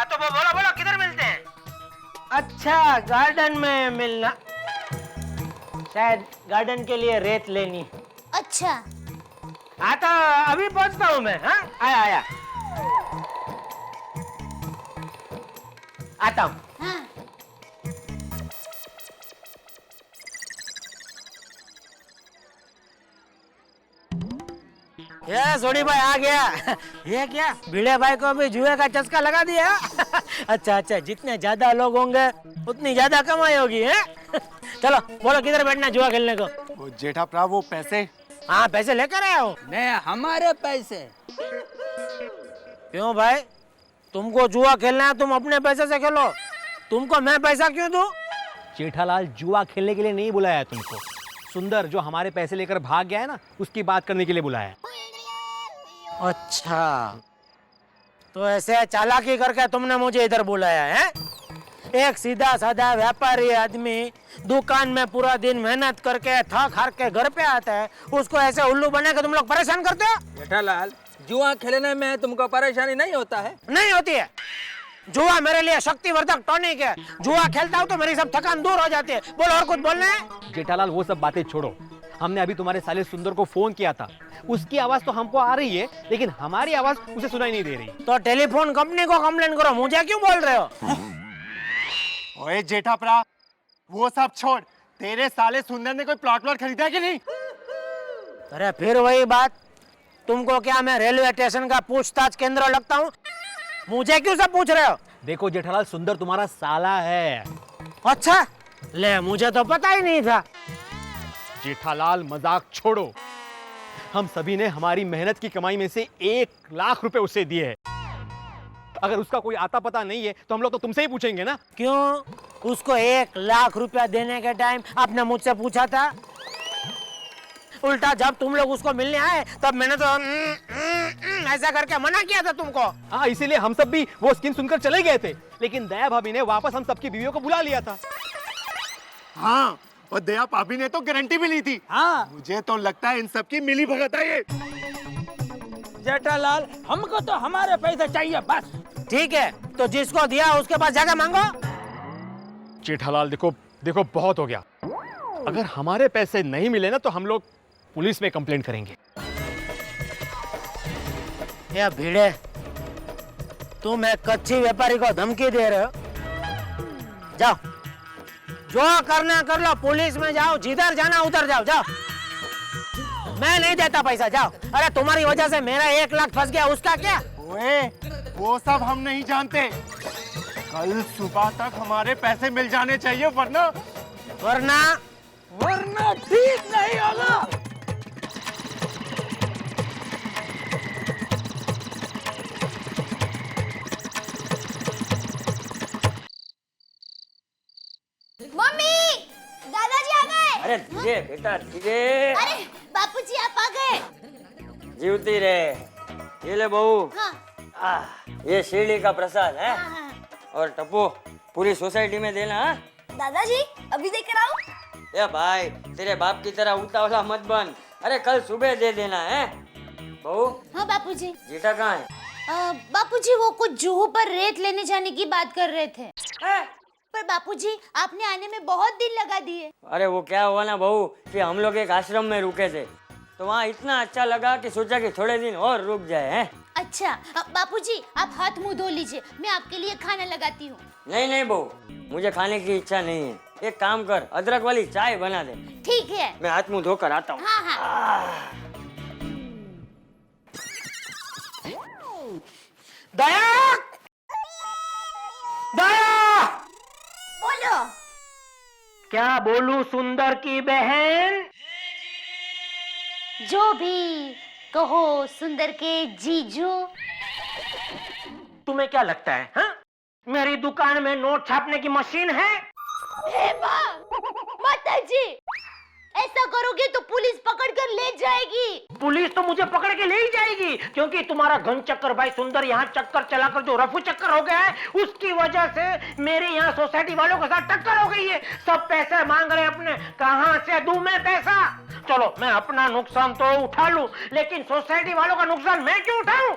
तो वो बोलो किधर मिलते हैं? अच्छा गार्डन में मिलना, शायद गार्डन के लिए रेत लेनी। अच्छा हाँ तो अभी पहुंचता हूँ मैं। हाँ आया आता हूँ। हाँ ये सोनी भाई आ गया। ये क्या भिड़े भाई को भी जुए का चस्का लगा दिया? अच्छा जितने ज्यादा लोग होंगे उतनी ज्यादा कमाई होगी है? चलो बोलो किधर बैठना जुआ खेलने को? वो जेठा प्रा वो पैसे। हाँ पैसे लेकर आया हूँ। नहीं हमारे पैसे। क्यों भाई, तुमको जुआ खेलना है तुम अपने पैसे से खेलो, तुमको मैं पैसा क्यों दूं? जेठालाल जुआ खेलने के लिए नहीं बुलाया है तुमको। सुंदर जो हमारे पैसे लेकर भाग गया है ना, उसकी बात करने के लिए बुलाया है। अच्छा तो ऐसे चालाकी करके तुमने मुझे इधर बुलाया है? एक सीधा साधा व्यापारी आदमी दुकान में पूरा दिन मेहनत करके थक हार के घर पे आता है, उसको ऐसे उल्लू बना के तुम लोग परेशान करते हो? जेठालाल जुआ खेलने में तुमको परेशानी नहीं होता है? नहीं होती है। जुआ मेरे लिए शक्तिवर्धक टॉनिक है। जुआ खेलता हूँ तो मेरी सब थकान दूर हो जाती है। बोलो और कुछ बोलना है? जेठालाल वो सब बातें छोड़ो, हमने अभी तुम्हारे साले सुंदर को फोन किया था। उसकी आवाज तो हमको आ रही है लेकिन हमारी आवाज उसे सुनाई नहीं दे रही। तो टेलीफोन कंपनी को कंप्लेन करो, मुझे क्यों बोल रहे हो? ओए जेठा प्रा वो सब छोड़, तेरे साले सुंदर ने कोई प्लॉट खरीदा कि नहीं? अरे फिर वही बात, तुमको क्या मैं रेलवे स्टेशन का पूछताछ केंद्र लगता हूँ? मुझे क्यों सब पूछ रहे हो? देखो जेठालाल सुंदर तुम्हारा साला है। अच्छा ले, मुझे तो पता ही नहीं था। जेठालाल मजाक छोड़ो, हम सभी ने हमारी मेहनत की कमाई में से 1 लाख रुपए उसे दिए हैं। अगर उसका कोई आता पता नहीं है तो हम लोग तो तुमसे ही पूछेंगे ना। क्यों? उसको 1 लाख रुपया देने के टाइम आपने मुझसे पूछा था? उल्टा जब तुम लोग उसको मिलने आए तब मैंने तो ऐसा करके मना किया था तुमको। हाँ इसीलिए हम सब भी वो स्कीम सुनकर चले गए थे, लेकिन दया भाभी ने वापस हम सबकी बीवियों को बुला लिया था। हाँ और दया भाभी ने तो गारंटी भी ली थी। हाँ मुझे तो लगता है इन सब की मिली भगत है ये। जेठालाल हमको तो हमारे पैसे चाहिए बस। ठीक है तो जिसको दिया उसके पास जाकर मांगो। जेठालाल देखो बहुत हो गया। अगर हमारे पैसे नहीं मिले ना तो हम लोग पुलिस में कंप्लेंट करेंगे। या भिड़े, तुम एक कच्ची व्यापारी को धमकी दे रहे हो? जाओ जो करना कर लो, पुलिस में जाओ, जिधर जाना उधर जाओ। मैं नहीं देता पैसा, जाओ। अरे तुम्हारी वजह से मेरा 1 लाख फंस गया, उसका क्या? ओए वो सब हम नहीं जानते। कल सुबह तक हमारे पैसे मिल जाने चाहिए, वरना ठीक नहीं होगा। मम्मी दादाजी आ गए। अरे धीरे बेटा धीरे। अरे बापूजी आप आ गए। जीवती रे, ये ले बहू। हाँ। ये शिरडी का प्रसाद है। और टप्पू पूरी सोसाइटी में देना। हाँ? दादाजी अभी देकर आओ। ए भाई तेरे बाप की तरह उतावला मत बन। अरे कल सुबह दे देना है बहू। हाँ बापूजी। जीठा कहाँ है? बापूजी वो कुछ जुहू पर रेत लेने जाने की बात कर रहे थे। पर बापूजी आपने आने में बहुत दिन लगा दिए। अरे वो क्या हुआ ना बहू कि हम लोग एक आश्रम में रुके थे, तो वहाँ इतना अच्छा लगा कि सोचा कि थोड़े दिन और रुक जाए हैं। अच्छा बापूजी आप हाथ मुंह धो लीजिए, मैं आपके लिए खाना लगाती हूँ। नहीं बहू, मुझे खाने की इच्छा नहीं है। एक काम कर, अदरक वाली चाय बना दे। ठीक है। मैं हाथ मुंह धोकर आता हूँ। हाँ। दया, दया, बोलो। क्या बोलूं सुंदर की बहन? जो भी कहो सुंदर के जीजू। तुम्हें क्या लगता है हाँ? मेरी दुकान में नोट छापने की मशीन है? हे माताजी, ऐसा करोगे तो पुलिस पकड़ कर ले जाएगी। पुलिस तो मुझे पकड़ के ले ही जाएगी, क्योंकि तुम्हारा घन चक्कर भाई सुंदर यहाँ चक्कर चलाकर जो रफू चक्कर हो गया है, उसकी वजह से मेरे यहाँ सोसाइटी वालों के साथ टक्कर हो गई है। सब पैसे मांग रहे अपने, कहाँ से दूं मैं पैसा? चलो मैं अपना नुकसान तो उठा लूं, लेकिन सोसाइटी वालों का नुकसान मैं क्यों उठाऊं?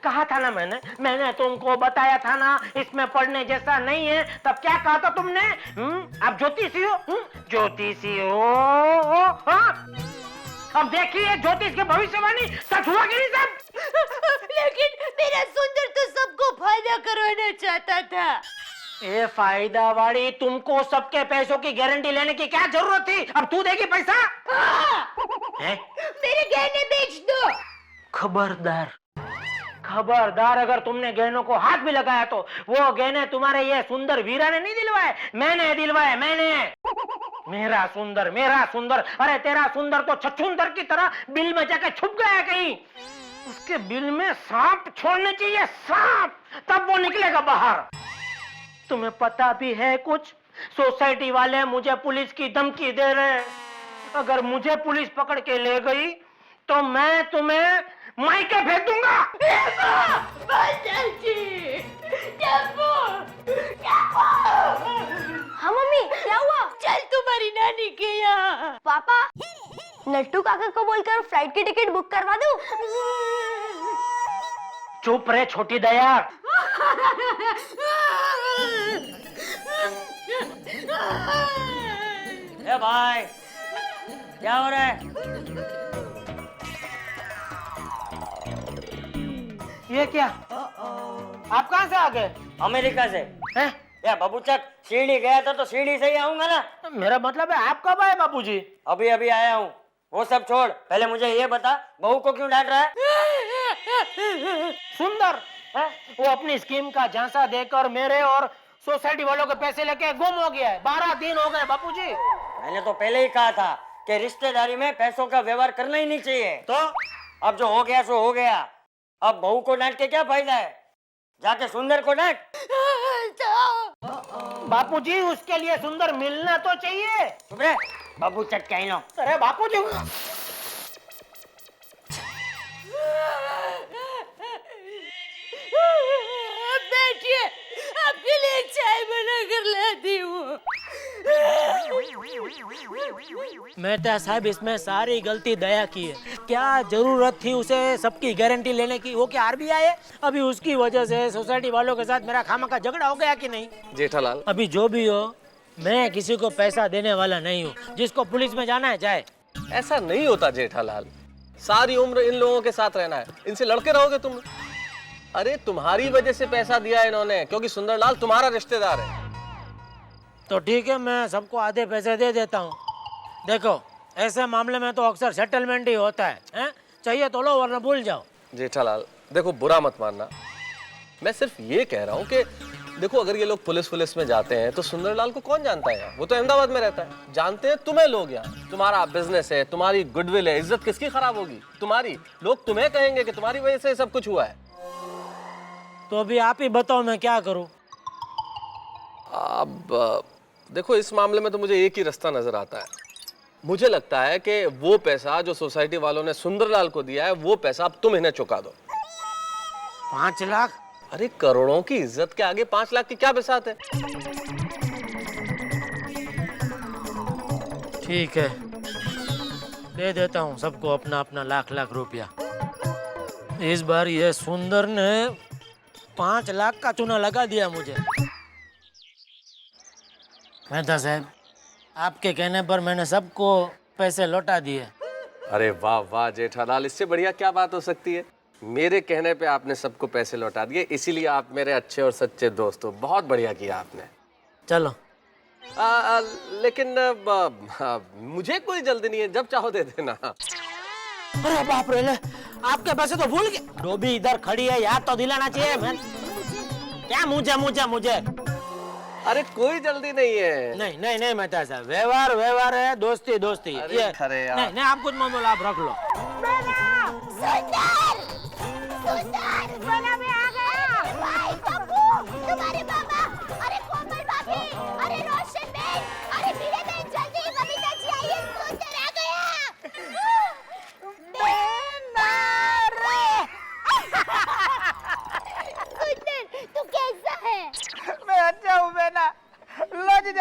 कहा था ना मैंने तुमको बताया था ना इसमें पढ़ने जैसा नहीं है। तब क्या कहा था तुमने? आप ज्योतिषी हो? ज्योतिषी हो? अब देखिए ज्योतिष की भविष्यवाणी सच हुआ कि नहीं सब? लेकिन मेरा सुंदर तो सबको फायदा करवाना चाहता था। ये फायदा वाली, तुमको सबके पैसों की गारंटी लेने की क्या जरूरत थी? अब तू देगी पैसा? मेरे गहने बेच दो। खबरदार अगर तुमने गहनों को हाथ भी लगाया तो वो गहने तुम्हारे ये सुंदर वीरा ने नहीं दिलवाए, मैंने दिलवाए, मैंने। मेरा सुंदर, अरे तेरा सुंदर तो छछूंदर की तरह बिल में जाके छुप गया कहीं। उसके बिल में सांप छोड़ने चाहिए, सांप, तब वो निकलेगा बाहर। तुम्हें पता भी है कुछ? सोसाइटी वाले मुझे पुलिस की धमकी दे रहे हैं। अगर मुझे पुलिस पकड़ के ले गई तो मैं तुम्हें मायके भेज दूंगा। हाँ मम्मी, क्या हुआ? चल तुम्हारी नानी के यहाँ। पापा, नट्टू काका को बोलकर फ्लाइट की टिकट बुक करवा दूं? चुप रहे छोटी दया। ए भाई, क्या हो रहा है? ये क्या? आप कहाँ से आ गए? अमेरिका से। हैं? या बाबूचक, सीढ़ी गया था तो सीढ़ी से ही आऊंगा ना। मेरा मतलब है आप कब आए बाबूजी? अभी अभी आया हूँ। वो सब छोड़, पहले मुझे ये बता, बहू को क्यों डांट रहा है? सुंदर है? वो अपनी स्कीम का झांसा देकर मेरे और सोसाइटी वालों के पैसे लेके गुम हो गया है। 12 दिन हो गए बापूजी। मैंने तो पहले ही कहा था कि रिश्तेदारी में पैसों का व्यवहार करना ही नहीं चाहिए। तो अब जो हो गया सो हो गया। अब बहू को डांट के क्या फायदा है? जाके सुंदर को डांट। बापूजी उसके लिए सुंदर मिलना तो चाहिए। चुप रहे, बाबू चट के लो। अरे बापूजी, बैठिए, आपके लिए चाय बना कर लाती हूँ। मेहता साहब, इसमें सारी गलती दया की है। क्या जरूरत थी उसे सबकी गारंटी लेने की? वो क्या आरबीआई है? अभी उसकी वजह से सोसाइटी वालों के साथ मेरा खामा का झगड़ा हो गया कि नहीं? जेठालाल, अभी जो भी हो, मैं किसी को पैसा देने वाला नहीं हूँ। जिसको पुलिस में जाना है जाए। ऐसा नहीं होता जेठालाल। सारी उम्र इन लोगों के साथ रहना है, इनसे लड़के रहोगे तुम? अरे तुम्हारी वजह से पैसा दिया इन्होंने, क्योंकि सुंदरलाल तुम्हारा रिश्तेदार है। तो ठीक है, मैं सबको आधे पैसे दे देता हूँ। देखो, ऐसे मामले में तो अक्सर सेटलमेंट ही होता है, हैं? चाहिए तो लो, वरना भूल जाओ। जेठालाल देखो, बुरा मत मानना, मैं सिर्फ ये कह रहा हूँ कि देखो, अगर ये लोग पुलिस में जाते हैं तो सुंदरलाल को कौन जानता है? वो तो अहमदाबाद में रहता है। जानते हैं तुम्हें लोग, यहाँ तुम्हारा बिजनेस है, तुम्हारी गुडविल है, इज्जत किसकी खराब होगी? तुम्हारी। लोग तुम्हें कहेंगे कि तुम्हारी वजह से सब कुछ हुआ है। तो अभी आप ही बताओ, मैं क्या करूं? अब देखो, इस मामले में तो मुझे एक ही रास्ता नजर आता है। मुझे लगता है कि वो पैसा जो सोसाइटी वालों ने सुंदरलाल को दिया है, वो पैसा अब तुम इन्हें चुका दो। 5 लाख? अरे करोड़ों की इज्जत के आगे 5 लाख की क्या बिसात है? ठीक है, दे देता हूँ सबको अपना अपना लाख रुपया। इस बार ये सुंदर ने 5 लाख का चूना लगा दिया मुझे। मेहता साहब, आपके कहने पर मैंने सबको पैसे लौटा दिए। अरे वाह वाह जेठालाल, इससे बढ़िया क्या बात हो सकती है? मेरे कहने पे आपने सबको पैसे लौटा दिए, इसीलिए आप मेरे अच्छे और सच्चे दोस्त हो। बहुत बढ़िया किया आपने। चलो। लेकिन मुझे कोई जल्दी नहीं है, जब चाहो दे देना। अरे बाप रे, आपके पैसे तो भूल गए। डोबी इधर खड़ी है, याद तो दिलाना चाहिए। मैं क्या मुझे अरे कोई जल्दी नहीं है। नहीं मेहता साहब, व्यवहार है, दोस्ती। अरे अरे यार, नहीं आप कुछ मत बोलो, आप रख लो। सुंदर, बना में आ गया। भाई पप्पू, तुम्हारे पापा, अरे कोमल भाभी, अरे रोशन बेन, अरे मीरे बेन, जल्दी बबीता जी आइए, सुंदर आ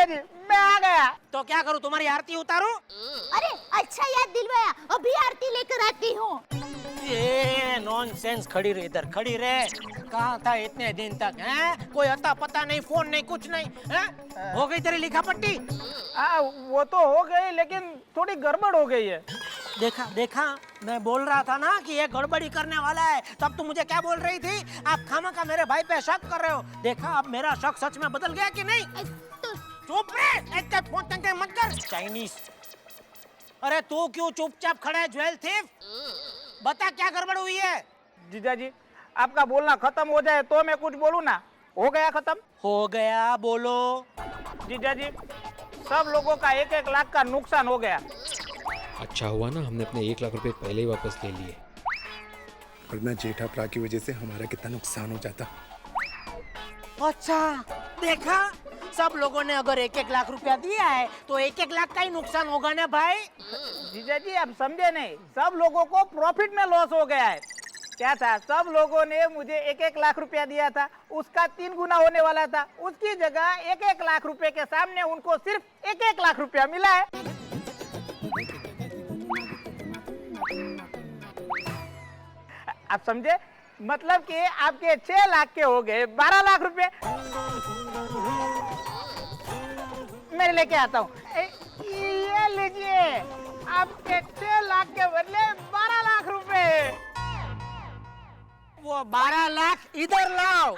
जीजा जी मैं आ गया। तो क्या करूं, तुम्हारी आरती उतारूं? अरे अच्छा याद दिलवाया, अभी आरती लेकर आती हूँ। ये नॉनसेंस, खड़ी रहे इधर, खड़ी रहे। कहाँ था इतने दिन तक? हैं? कोई अता पता नहीं, फोन नहीं, कुछ नहीं। हैं? हो गई तेरी लिखा पट्टी? वो तो हो गई, लेकिन थोड़ी गड़बड़ हो गई है। देखा देखा, मैं बोल रहा था ना कि ये गड़बड़ी करने वाला है। तब तुम मुझे क्या बोल रही थी? आप खामखा मेरे भाई पे शक कर रहे हो। देखा अब मेरा शक सच में बदल गया कि नहीं? चुप रहे, इतने फोन तंगे मत कर। चाइनीज। अरे तू क्यों चुपचाप खड़ा है ज्वेल थीफ? बता क्या गड़बड़ हुई है? जीजा जी आपका बोलना खत्म हो जाए तो मैं कुछ बोलूं ना। हो गया खत्म? हो गया, बोलो। जीजा जी सब लोगों का 1-1 लाख का नुकसान हो गया। अच्छा हुआ ना हमने अपने 1 लाख रुपए पहले ही वापस ले लिए, वरना जेठा प्रा की वजह से हमारा कितना नुकसान हो जाता। अच्छा देखा, सब लोगों ने अगर 1-1 लाख रुपया दिया है तो 1-1 लाख का ही नुकसान होगा ना भाई। जीजा जी आप समझे नहीं, सब लोगों को प्रॉफिट में लॉस हो गया है। क्या था, सब लोगों ने मुझे 1-1 लाख रुपया दिया था, उसका 3 गुना होने वाला था। उसकी जगह 1-1 लाख रुपए के सामने उनको सिर्फ 1-1 लाख रुपया मिला है। आप समझे, मतलब कि आपके 6 लाख के हो गए 12 लाख रुपए। मैं लेके आता हूँ, ये लीजिए आपके 6 लाख के बदले 12 लाख रुपए। वो 12 लाख इधर लाओ।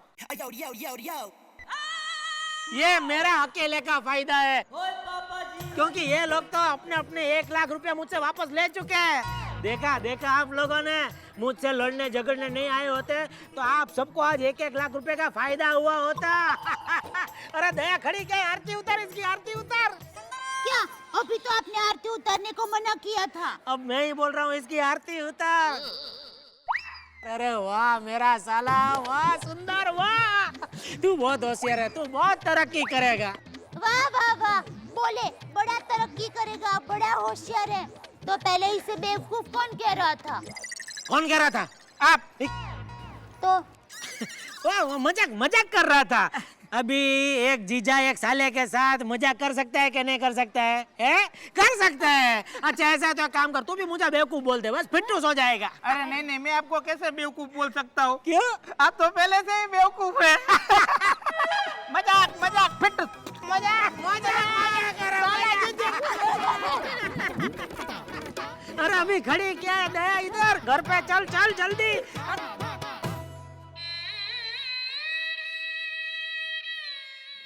ये मेरा अकेले का फायदा है, क्योंकि ये लोग तो अपने अपने 1 लाख रुपया मुझसे वापस ले चुके हैं। देखा देखा, आप लोगों ने मुझसे लड़ने झगड़ने नहीं आए होते तो आप सबको आज 1-1 लाख रुपए का फायदा हुआ होता। अरे दया खड़ी क्या, आरती उतार, इसकी आरती उतार। क्या अभी तो आपने आरती उतारने को मना किया था। अब मैं ही बोल रहा हूँ इसकी आरती उतार। अरे वाह मेरा साला, वाह सुंदर, वाह तू बहुत होशियार है, तू बहुत तरक्की करेगा। वाह वाह वाह, बोले बड़ा तरक्की करेगा, बड़ा होशियार है। तो पहले इसे बेवकूफ कौन कह रहा था? कौन कह रहा था? आप। तो वाह वो मजाक कर रहा था। अभी एक जीजा एक साले के साथ मजाक कर सकता है कि नहीं कर सकता है? कर सकता है। अच्छा ऐसा तो काम कर, तू भी मुझे बेवकूफ बोल दे, बस फिट्टूस हो जाएगा। अरे नहीं नहीं, मैं आपको कैसे बेवकूफ बोल सकता हूँ? क्यों? आप तो पहले से ही बेवकूफ है। मजाक मजाक फिट्टूस, मजाक अरे अभी खड़ी क्या है दया, इधर घर पे चल चल जल्दी।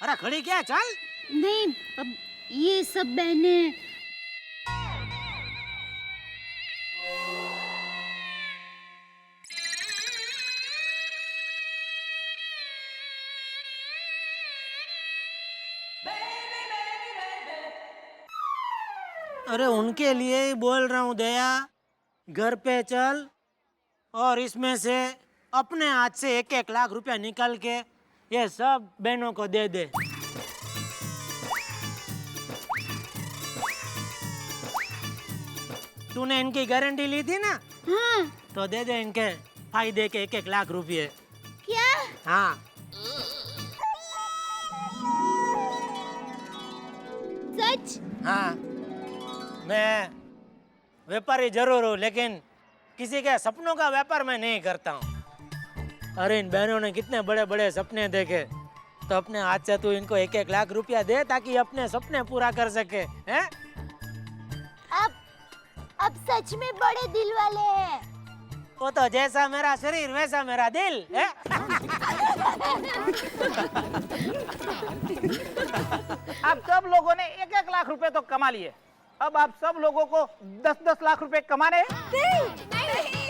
अरे खड़ी क्या, चल। नहीं, अब ये सब बहनें। अरे उनके लिए ही बोल रहा हूँ दया, घर पे चल और इसमें से अपने हाथ से 1-1 लाख रुपया निकाल के ये सब बहनों को दे दे। तूने इनकी गारंटी ली थी ना? हाँ। तो दे दे इनके फायदे के 1-1 लाख रुपये। क्या? हाँ। सच? हाँ, मैं व्यापारी जरूर हूँ, लेकिन किसी के सपनों का व्यापार मैं नहीं करता हूँ। अरे इन बहनों ने कितने बड़े बड़े सपने देखे, तो अपने हाथ से तू इनको 1-1 लाख रुपया दे ताकि अपने सपने पूरा कर सके। हैं? अब सच में बड़े दिल वाले हैं। वो तो जैसा मेरा शरीर वैसा मेरा दिल है। आप सब लोगों ने 1-1 लाख रुपए तो कमा लिए, अब आप सब लोगों को 10-10 लाख रुपए कमाने हैं। नहीं।